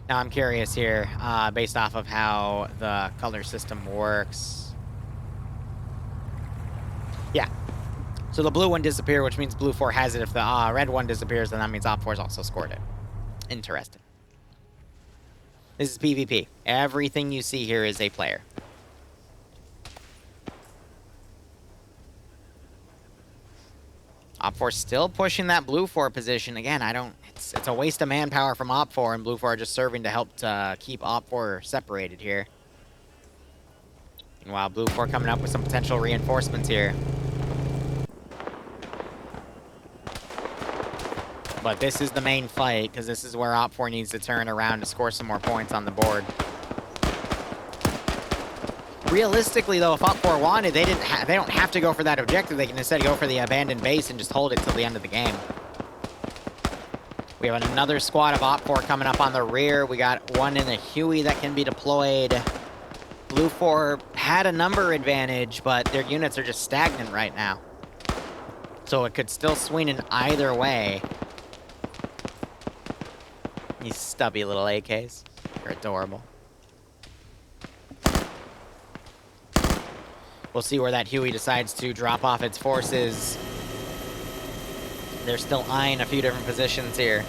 Now I'm curious here, based off of how the color system works. Yeah. So the blue one disappeared, which means Blue 4 has it. If the red one disappears, then that means OPFOR's also scored it. Interesting. This is PvP. Everything you see here is a player. OPFOR still pushing that Blue 4 position. Again, it's a waste of manpower from OPFOR, and Blue 4 are just serving to help to keep OPFOR separated here. Meanwhile, Blue 4 coming up with some potential reinforcements here. But this is the main fight, because this is where OPFOR needs to turn around to score some more points on the board. Realistically, though, if OPFOR wanted, they don't have to go for that objective. They can instead go for the abandoned base and just hold it till the end of the game. We have another squad of OPFOR coming up on the rear. We got one in the Huey that can be deployed. Blue 4 had a number advantage, but their units are just stagnant right now. So it could still swing in either way. These stubby little AKs. They're adorable. We'll see where that Huey decides to drop off its forces. They're still eyeing a few different positions here.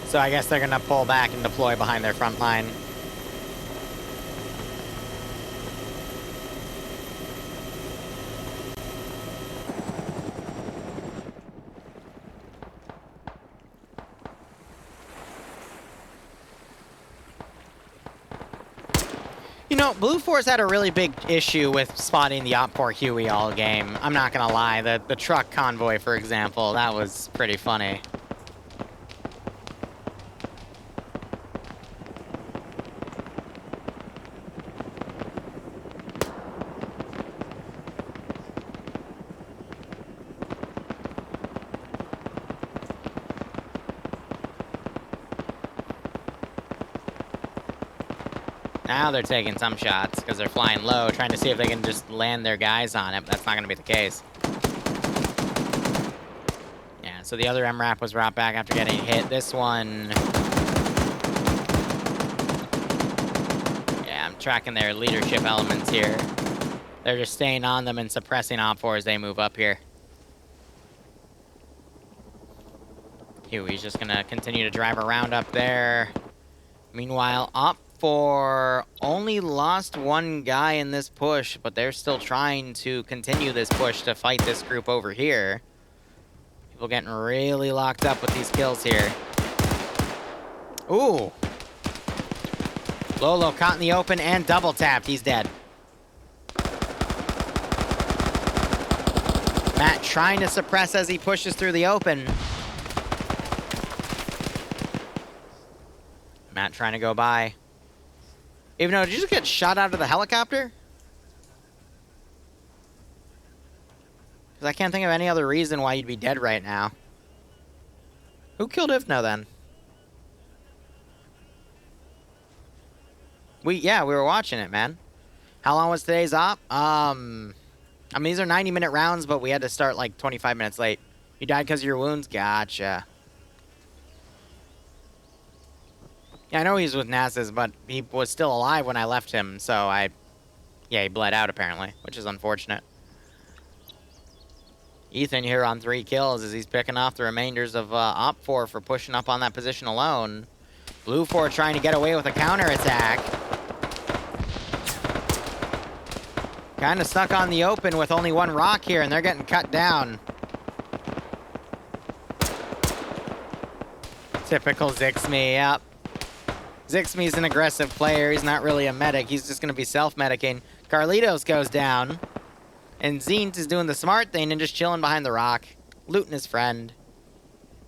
So I guess they're gonna pull back and deploy behind their front line. You know, Blue Force had a really big issue with spotting the OPFOR Huey all game. I'm not gonna lie, the truck convoy, for example, that was pretty funny. Now they're taking some shots because they're flying low, trying to see if they can just land their guys on it, but that's not going to be the case. Yeah, so the other MRAP was brought back after getting hit. This one... Yeah, I'm tracking their leadership elements here. They're just staying on them and suppressing OPFOR as they move up here. Huey's just going to continue to drive around up there. Meanwhile, OPFOR only lost one guy in this push, but they're still trying to continue this push to fight this group over here. People getting really locked up with these kills here. Ooh. Lolo caught in the open and double tapped. He's dead. Matt trying to suppress as he pushes through the open. Matt trying to go by. Even though, did you just get shot out of the helicopter? Because I can't think of any other reason why you'd be dead right now. Who killed Ivno then? Yeah, we were watching it, man. How long was today's op? I mean, these are 90-minute rounds, but we had to start like 25 minutes late. You died because of your wounds? Gotcha. Yeah, I know he's with NASA's, but he was still alive when I left him, so yeah, he bled out apparently, which is unfortunate. Ethan here on 3 kills as he's picking off the remainders of OPFOR for pushing up on that position alone. Blue 4 trying to get away with a counterattack. Kind of stuck on the open with only one rock here, and they're getting cut down. Typical Zixme, yep. Zixme's an aggressive player. He's not really a medic. He's just going to be self-medicing. Carlitos goes down. And Zint is doing the smart thing and just chilling behind the rock. Looting his friend.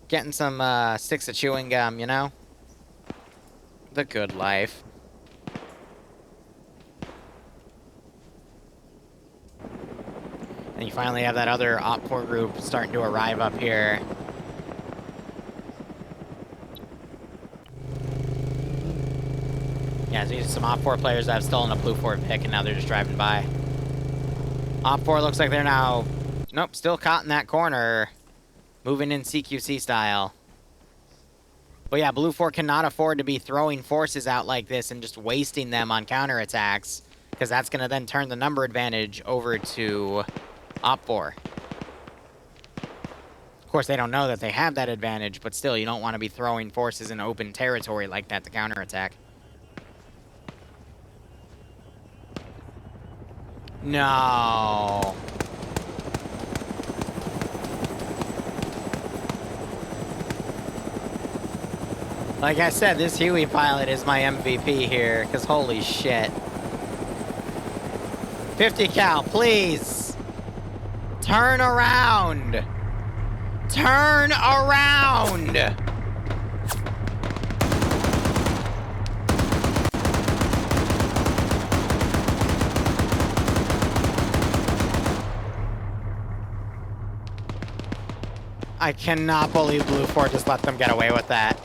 Getting some sticks of chewing gum, you know? The good life. And you finally have that other OPFOR group starting to arrive up here. Yeah, so these are some OPFOR players that have stolen a Blue 4 pick, and now they're just driving by. OPFOR looks like they're now... Nope, still caught in that corner. Moving in CQC style. But yeah, Blue 4 cannot afford to be throwing forces out like this and just wasting them on counterattacks, because that's going to then turn the number advantage over to OPFOR. Of course, they don't know that they have that advantage, but still, you don't want to be throwing forces in open territory like that to counterattack. No. Like I said, this Huey pilot is my MVP here, because holy shit. 50 cal, please. Turn around. Turn around. I cannot believe Blue 4 just let them get away with that.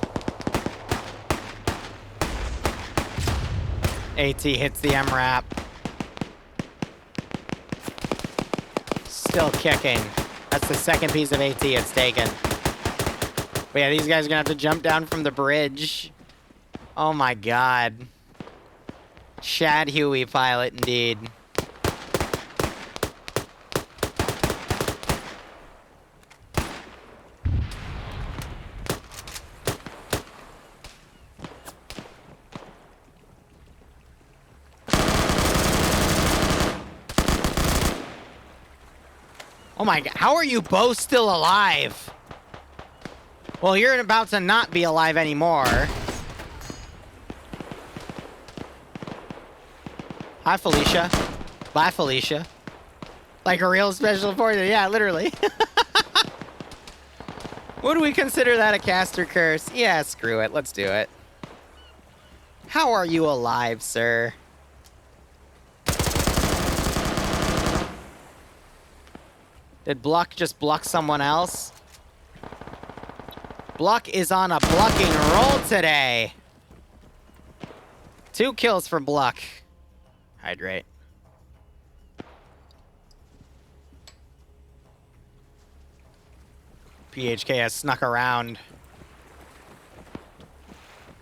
AT hits the MRAP. Still kicking. That's the second piece of AT it's taken. But yeah, these guys are gonna have to jump down from the bridge. Oh my god. Shad Huey pilot indeed. Oh my god, how are you both still alive? Well, you're about to not be alive anymore. Hi, Felicia. Bye, Felicia. Like a real special forces. Yeah, literally. Would we consider that a caster curse? Yeah, screw it. Let's do it. How are you alive, sir? Did Bluck just Bluck someone else? Bluck is on a Blucking roll today. 2 kills for Bluck. Hydrate. PHK has snuck around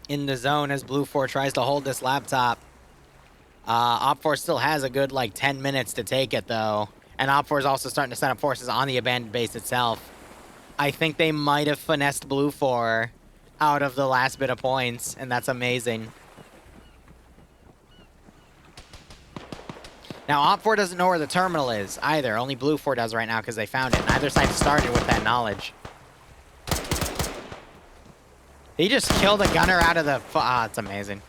in the zone as Blue 4 tries to hold this laptop. Op4 still has a good, like, 10 minutes to take it, though. And Op4 is also starting to set up forces on the abandoned base itself. I think they might have finessed Blue 4 out of the last bit of points, and that's amazing. Now, Op4 doesn't know where the terminal is, either. Only Blue 4 does right now, because they found it. Neither side started with that knowledge. He just killed a gunner out of the... it's amazing.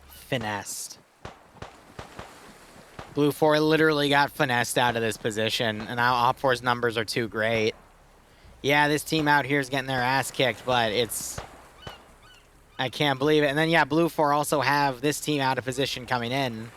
Finessed. Blue 4 literally got finessed out of this position, and now Op4's numbers are too great. Yeah, this team out here is getting their ass kicked, but it's... I can't believe it. And then, yeah, Blue 4 also have this team out of position coming in.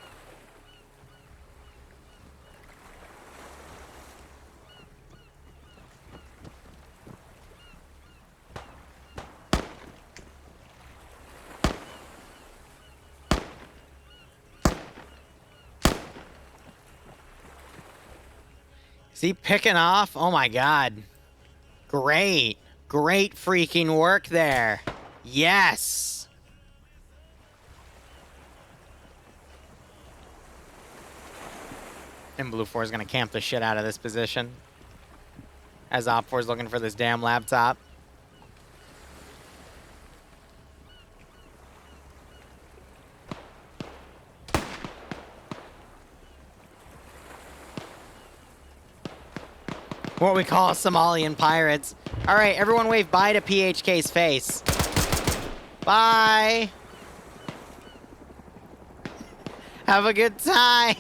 Is he picking off? Oh my god. Great. Great freaking work there. Yes. And Blue 4 is going to camp the shit out of this position. As Op 4 is looking for this damn laptop. What we call Somalian pirates. All right, everyone wave bye to PHK's face. Bye. Have a good time.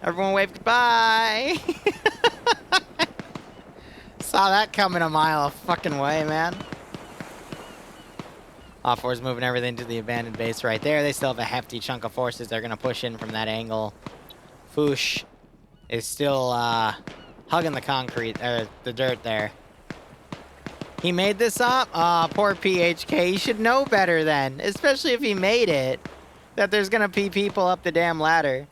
Everyone wave goodbye. Saw that coming a mile a fucking way, man. Op4 is moving everything to the abandoned base right there. They still have a hefty chunk of forces they're going to push in from that angle. Foosh is still hugging the concrete, or the dirt there. He made this up? Aw, poor PHK. He should know better then, especially if he made it, that there's going to be people up the damn ladder.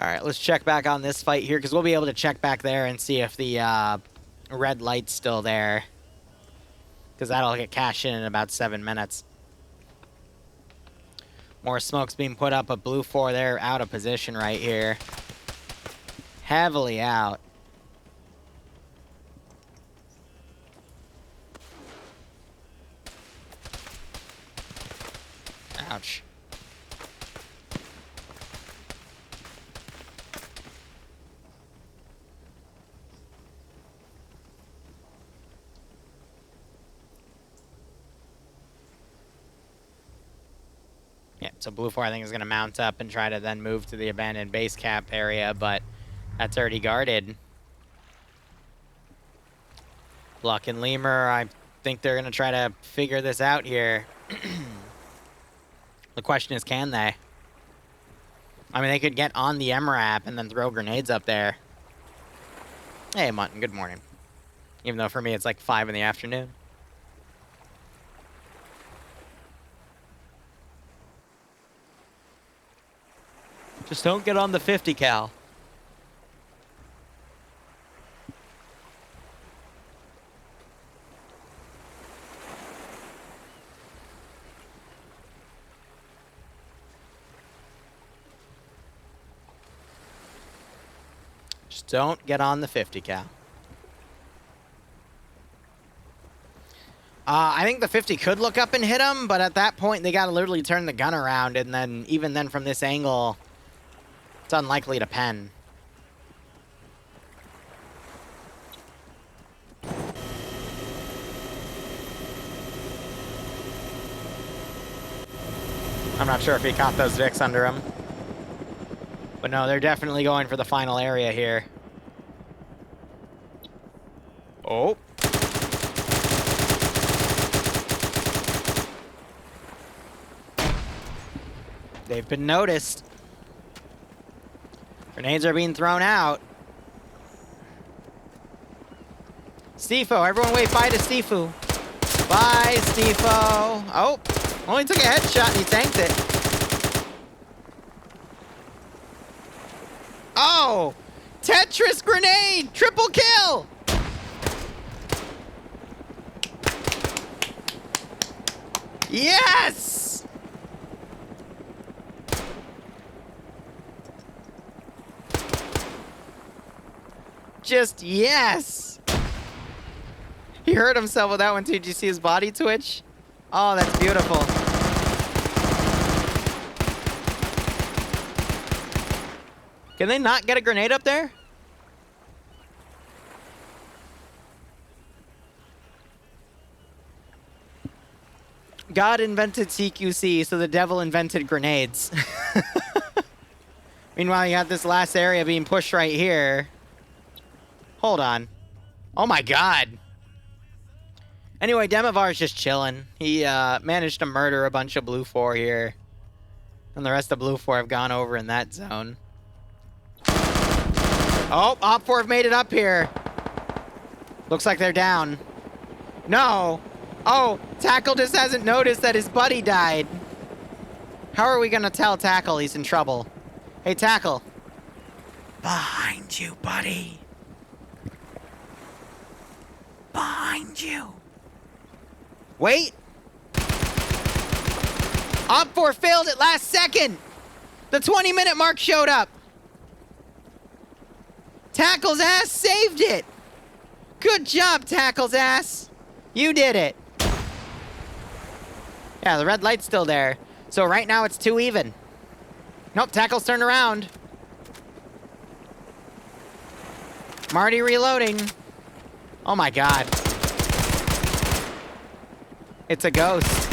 All right, let's check back on this fight here, because we'll be able to check back there and see if the red light's still there. Because that'll get cashed in about 7 minutes. More smoke's being put up, but Blue 4, they're out of position right here. Heavily out. Ouch. Yeah, So Blue 4, I think, is going to mount up and try to then move to the abandoned base cap area, but that's already guarded. Bluck and Lemur, I think they're going to try to figure this out here. The question is, can they? I mean, they could get on the MRAP and then throw grenades up there. Hey, Mutton, good morning. Even though for me it's like 5 in the afternoon. Just don't get on the 50 cal. Just don't get on the 50 cal. I think the 50 could look up and hit him, but at that point they gotta literally turn the gun around, and then even then from this angle, it's unlikely to pen. I'm not sure if he caught those Vicks under him. But no, they're definitely going for the final area here. Oh. They've been noticed. Grenades are being thrown out. Stifo, everyone wave bye to Stifu. Bye, Stifo. Oh, only took a headshot and he tanked it. Oh, Tetris grenade, triple kill. Yes! Just yes! He hurt himself with that one too. Did you see his body twitch? Oh, that's beautiful. Can they not get a grenade up there? God invented CQC, so the devil invented grenades. Meanwhile, you got this last area being pushed right here. Hold on. Oh my god. Anyway, Demivar's just chilling. He managed to murder a bunch of Blue 4 here. And the rest of Blue 4 have gone over in that zone. Oh, Op 4 have made it up here. Looks like they're down. No. Oh, Tackle just hasn't noticed that his buddy died. How are we gonna tell Tackle he's in trouble? Hey, Tackle. Behind you, buddy. Behind you. Wait. Op 4 failed at last second. The 20-minute mark showed up. Tackle's ass saved it. Good job, Tackle's ass. You did it. Yeah, the red light's still there. So right now it's 2 even. Nope, Tackle's turned around. Marty reloading. Oh my god. It's a ghost.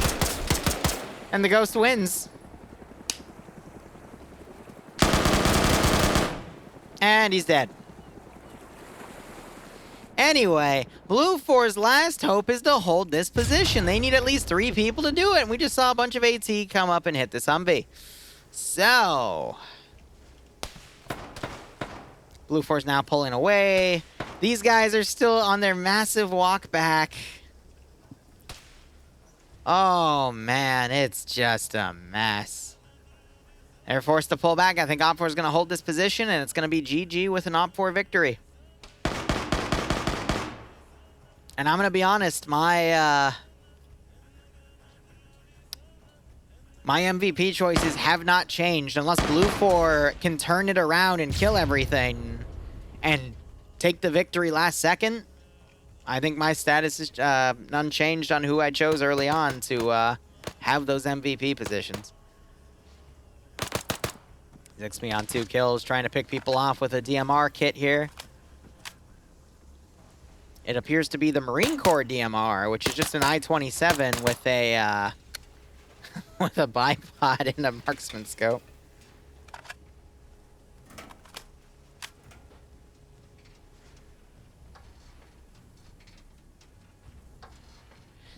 And the ghost wins. And he's dead. Anyway, Blue 4's last hope is to hold this position. They need at least 3 people to do it, and we just saw a bunch of AT come up and hit this Humvee. So, Blue 4's now pulling away. These guys are still on their massive walk back. Oh man, it's just a mess. They're forced to pull back. I think Op 4 is going to hold this position, and it's going to be GG with an Op 4 victory. And I'm going to be honest, my MVP choices have not changed unless Blue 4 can turn it around and kill everything and take the victory last second. I think my status is unchanged on who I chose early on to have those MVP positions. Zixby on 2 kills, trying to pick people off with a DMR kit here. It appears to be the Marine Corps DMR, which is just an I-27 with a with a bipod and a marksman scope.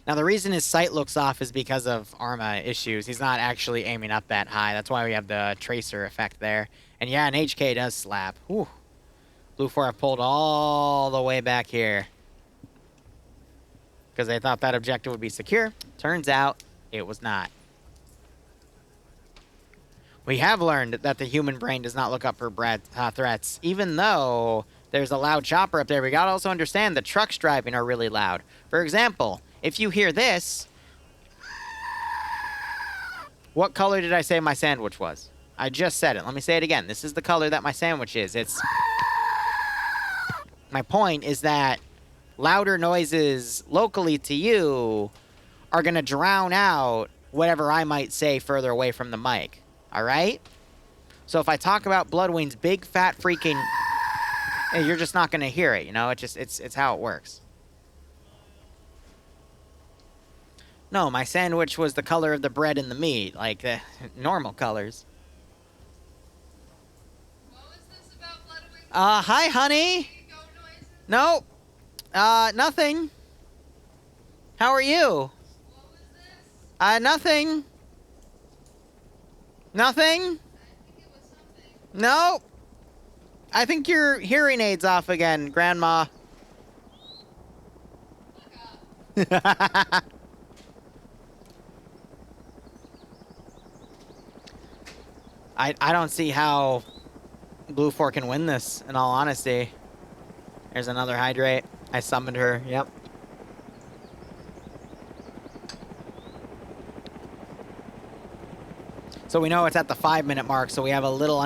Now, the reason his sight looks off is because of ARMA issues. He's not actually aiming up that high. That's why we have the tracer effect there. And yeah, an HK does slap. Whew. Blue 4 have pulled all the way back here. Because they thought that objective would be secure. Turns out, it was not. We have learned that the human brain does not look up for threats, even though there's a loud chopper up there. We gotta also understand the trucks driving are really loud. For example, if you hear this, what color did I say my sandwich was? I just said it. Let me say it again. This is the color that my sandwich is. It's... My point is that louder noises locally to you are going to drown out whatever I might say further away from the mic. All right? So if I talk about Bloodwing's big, fat, freaking... You're just not going to hear it, you know? It's how it works. No, my sandwich was the color of the bread and the meat, like the normal colors. What was this about Bloodwing? Hi, honey. Nope. Nothing. How are you? What was this? Nothing. Nothing? I think it was something. Nope. I think your hearing aid's off again, Grandma. Fuck up. I don't see how Blue 4 can win this, in all honesty. There's another hydrate. I summoned her, yep. So we know it's at the 5-minute mark, so we have a little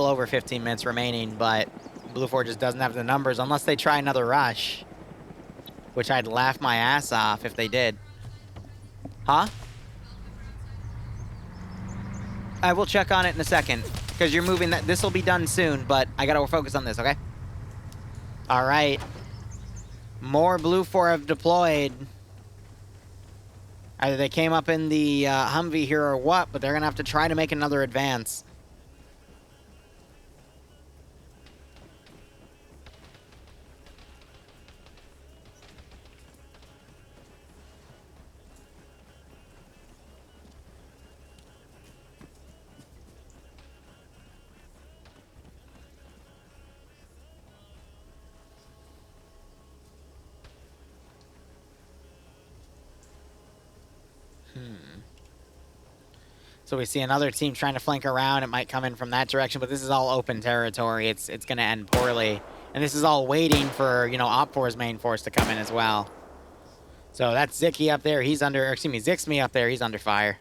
over 15 minutes remaining, but Blue 4 just doesn't have the numbers unless they try another rush. Which I'd laugh my ass off if they did. Huh? I will check on it in a second, because you're moving that. This will be done soon, but I gotta focus on this, okay? All right. More Blue 4 have deployed. Either they came up in the Humvee here or what, but they're gonna have to try to make another advance. So we see another team trying to flank around. It might come in from that direction, but this is all open territory. It's going to end poorly. And this is all waiting for, you know, Op4's main force to come in as well. So that's Zicky up there. He's under, excuse me, Zixme up there. He's under fire.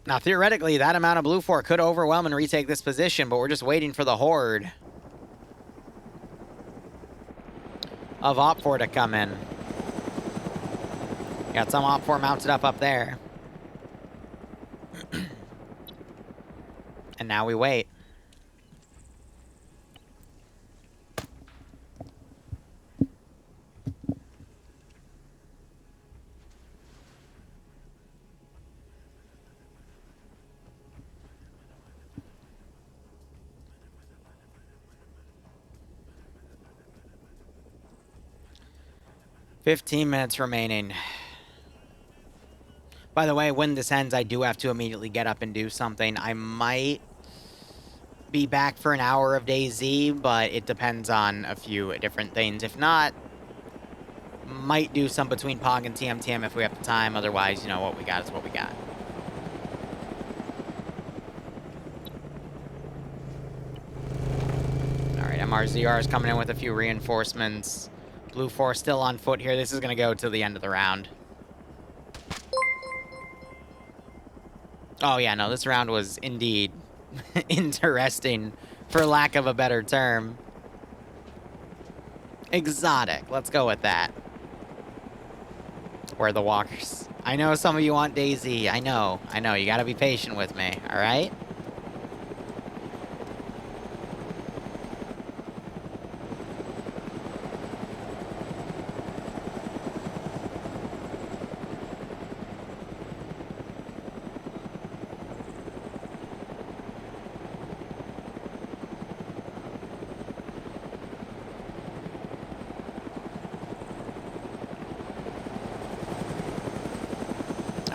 Now, theoretically, that amount of Blue 4 could overwhelm and retake this position, but we're just waiting for the horde of Op4 to come in. Got some Op4 mounted up there. And now we wait. "15 minutes remaining." By the way, when this ends, I do have to immediately get up and do something. I might be back for an hour of DayZ, but it depends on a few different things. If not, might do some between POG and TMTM if we have the time. Otherwise, you know, what we got is what we got. Alright, MRZR is coming in with a few reinforcements. Blue 4 still on foot here. This is going to go to the end of the round. Oh, yeah, no, this round was indeed interesting, for lack of a better term. Exotic. Let's go with that. Where are the walkers? I know some of you want DayZ. I know. You gotta be patient with me, alright?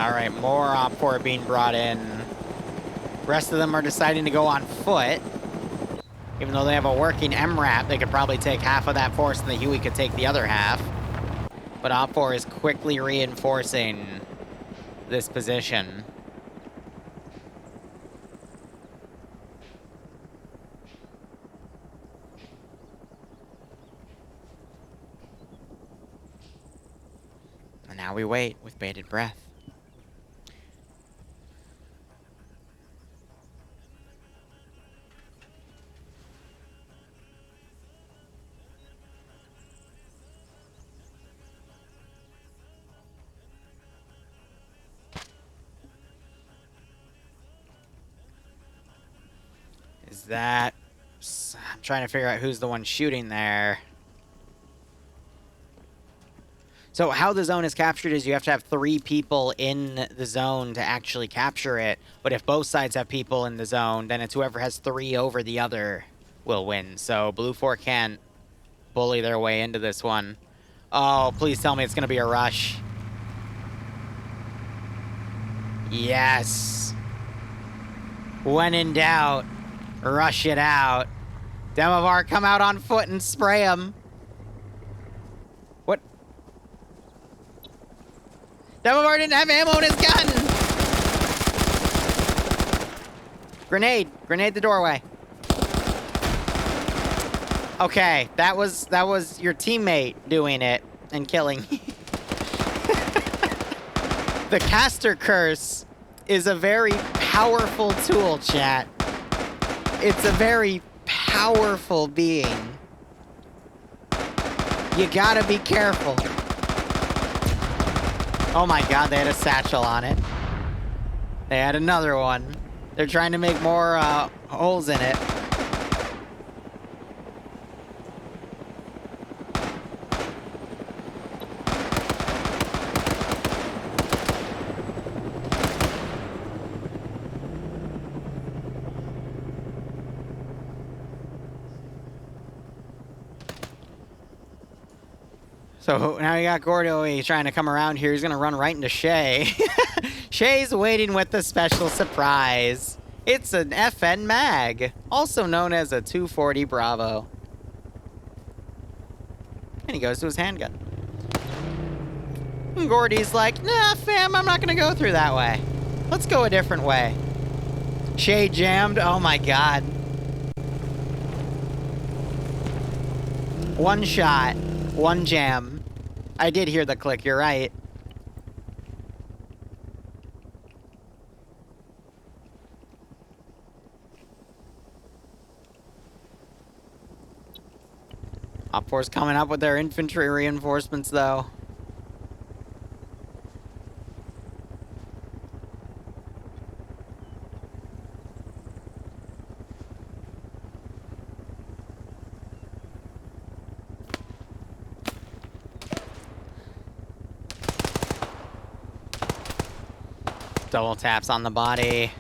All right, more OPFOR being brought in. Rest of them are deciding to go on foot. Even though they have a working MRAP, they could probably take half of that force and the Huey could take the other half. But OPFOR is quickly reinforcing this position. And now we wait with bated breath. Is that... I'm trying to figure out who's the one shooting there. So how the zone is captured is you have to have 3 people in the zone to actually capture it. But if both sides have people in the zone, then it's whoever has 3 over the other will win. So Blue 4 can't bully their way into this one. Oh, please tell me it's going to be a rush. Yes. When in doubt, rush it out. Demovar, come out on foot and spray him. What? Demovar didn't have ammo in his gun! Grenade! Grenade the doorway. Okay, that was your teammate doing it and killing. The caster curse is a very powerful tool, chat. It's a very powerful being. You gotta be careful. Oh my god, they had a satchel on it. They had another one. They're trying to make more holes in it. So now you got Gordo, he's trying to come around here. He's going to run right into Shay. Shay's waiting with the special surprise. It's an FN Mag, also known as a 240 Bravo. And he goes to his handgun. And Gordy's like, nah, fam, I'm not going to go through that way. Let's go a different way. Shay jammed. Oh, my God. One shot. One jam. I did hear the click, you're right. OPFOR's coming up with their infantry reinforcements, though. Double taps on the body.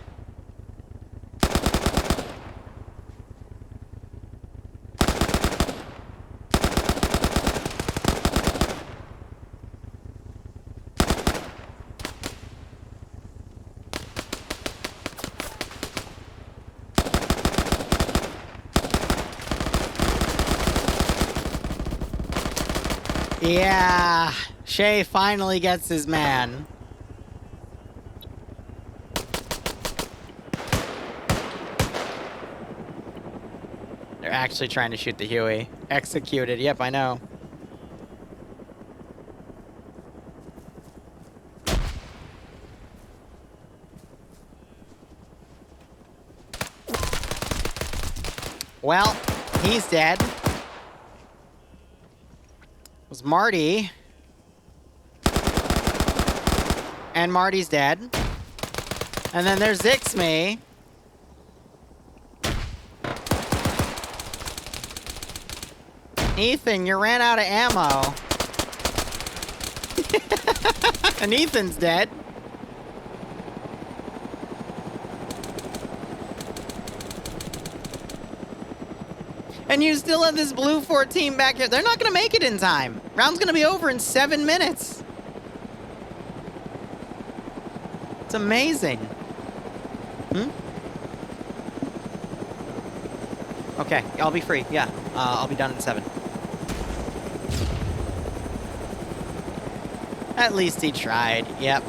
Yeah, Shay finally gets his man. They're actually trying to shoot the Huey. Executed. Yep, I know. Well, he's dead. It was Marty. And Marty's dead. And then there's Zixme. Ethan, you ran out of ammo. And Ethan's dead. And you still have this blue 14 back here. They're not going to make it in time. Round's going to be over in 7 minutes. It's amazing. Hmm? Okay, I'll be free. Yeah, I'll be done in 7. At least he tried. Yep.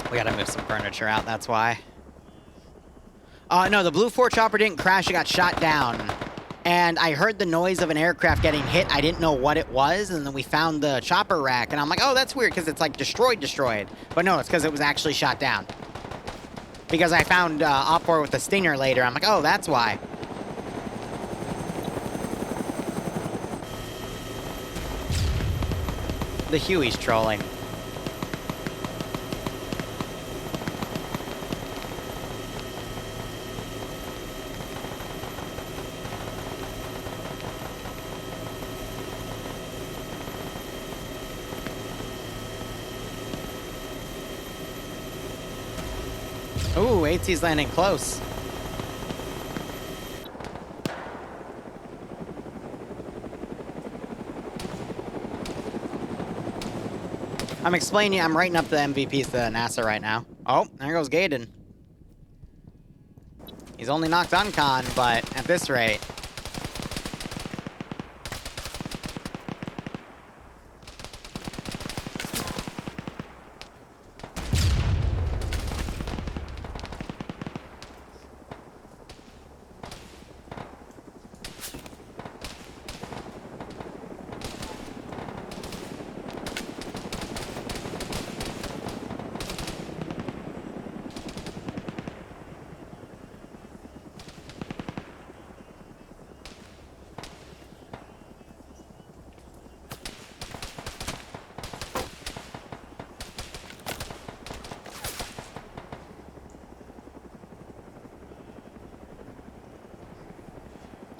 We gotta move some furniture out, that's why. No, the Blue 4 chopper didn't crash, it got shot down. And I heard the noise of an aircraft getting hit, I didn't know what it was, and then we found the chopper rack, and I'm like, oh, that's weird, because it's like destroyed. But no, it's because it was actually shot down. Because I found OFCRA with the Stinger later, I'm like, oh, that's why. The Huey's trolling. Ooh, AT's landing close. I'm explaining, I'm writing up the MVPs to NASA right now. Oh, there goes Gaiden. He's only knocked uncon, but at this rate.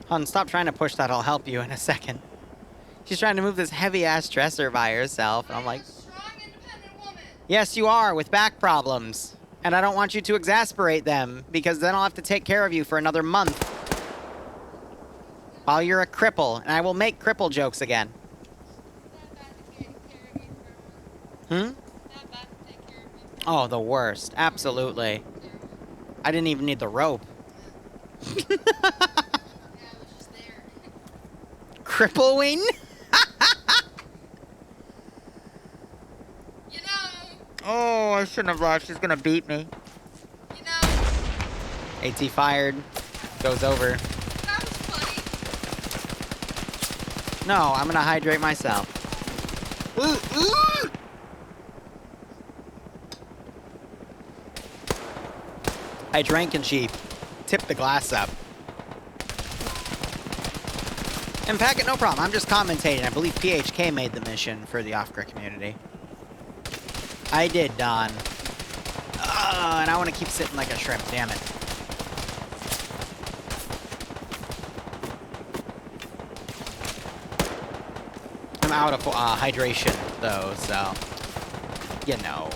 Hun, stop trying to push that, I'll help you in a second. She's trying to move this heavy-ass dresser by herself, and I'm like... Strong, independent woman. Yes, you are, with back problems. And I don't want you to exasperate them, because then I'll have to take care of you for another month. While you're a cripple, and I will make cripple jokes again. Hmm? Oh, the worst. Absolutely. I didn't even need the rope. Cripplewing? You know. Oh, I shouldn't have rushed. She's gonna beat me. You know. AT fired. Goes over. That was funny. No, I'm gonna hydrate myself. I drank and she tipped the glass up. And Packet, no problem. I'm just commentating. I believe PHK made the mission for the OFCRA community. I did, Don. And I want to keep sitting like a shrimp. Damn it. I'm out of hydration, though, so... You know.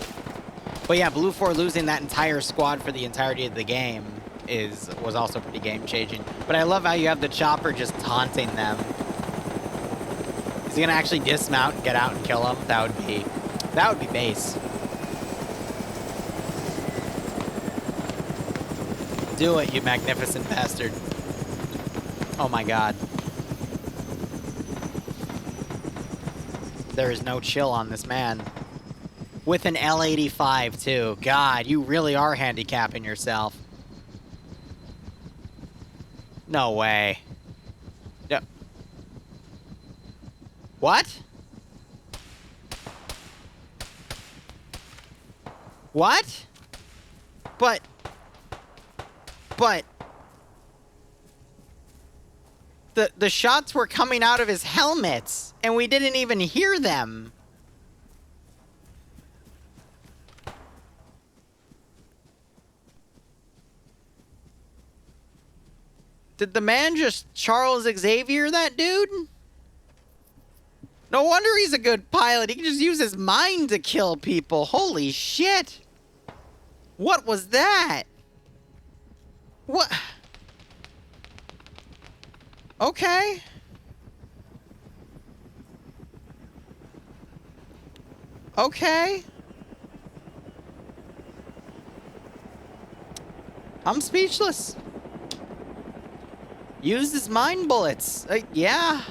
But yeah, Blue 4 losing that entire squad for the entirety of the game was also pretty game-changing. But I love how you have the chopper just taunting them. Is he gonna actually dismount and get out and kill him? That would be base. Do it, you magnificent bastard. Oh my god. There is no chill on this man. With an L85 too. God, you really are handicapping yourself. No way. No. What? What? But the shots were coming out of his helmets and we didn't even hear them. Did the man just Charles Xavier that dude? No wonder he's a good pilot. He can just use his mind to kill people. Holy shit. What was that? What? Okay. Okay. I'm speechless. Used his mind bullets. Yeah.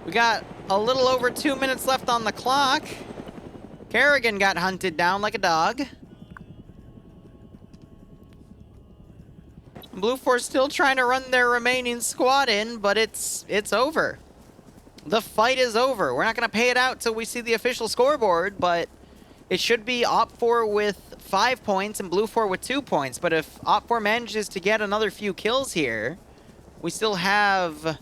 We got a little over 2 minutes left on the clock. Kerrigan got hunted down like a dog. Blue Force still trying to run their remaining squad in, but it's over. The fight is over. We're not going to pay it out till we see the official scoreboard, but it should be Op4 with 5 points and Blue 4 with 2 points. But if Op4 manages to get another few kills here, we still have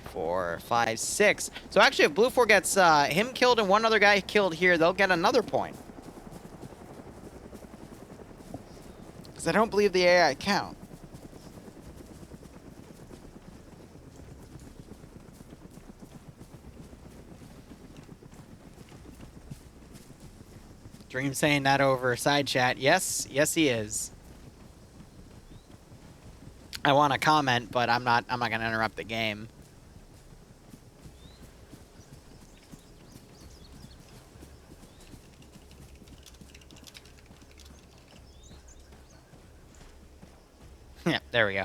4, 5, 6. So actually, if Blue 4 gets him killed and one other guy killed here, they'll get another point. Because I don't believe the AI count. Dream saying that over side chat. Yes, yes he is. I want to comment, but I'm not going to interrupt the game. Yep, there we go.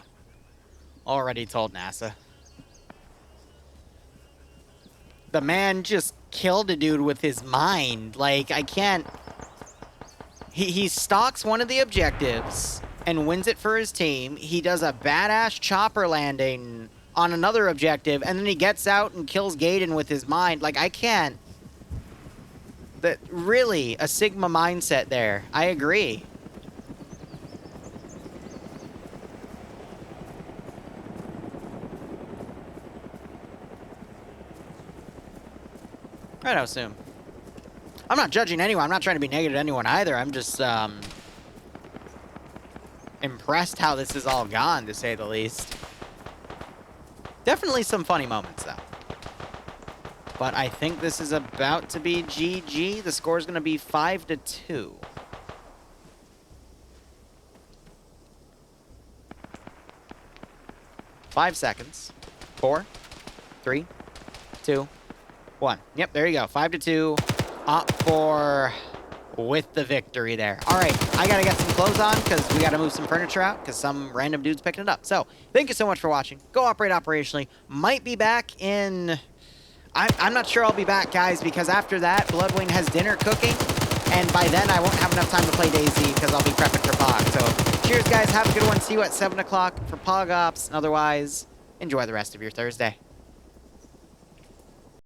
Already told NASA. The man just killed a dude with his mind. Like, I can't... He stalks one of the objectives and wins it for his team. He does a badass chopper landing on another objective, and then he gets out and kills Gaiden with his mind. Like, I can't... That really, a Sigma mindset there. I agree. Right, I assume. I'm not judging anyone. I'm not trying to be negative to anyone either. I'm just impressed how this has all gone, to say the least. Definitely some funny moments, though. But I think this is about to be GG. The score is going to be 5-2. Five seconds. 4, 3, 2, 1. Yep, there you go. 5-2. Op4 with the victory there. All right, I got to get some clothes on because we got to move some furniture out because some random dude's picking it up. So, thank you so much for watching. Go operate operationally. Might be back in... I'm not sure I'll be back, guys, because after that, Bloodwing has dinner cooking, and by then I won't have enough time to play DayZ because I'll be prepping for POG. So, cheers, guys. Have a good one. See you at 7 o'clock for POG Ops. And otherwise, enjoy the rest of your Thursday.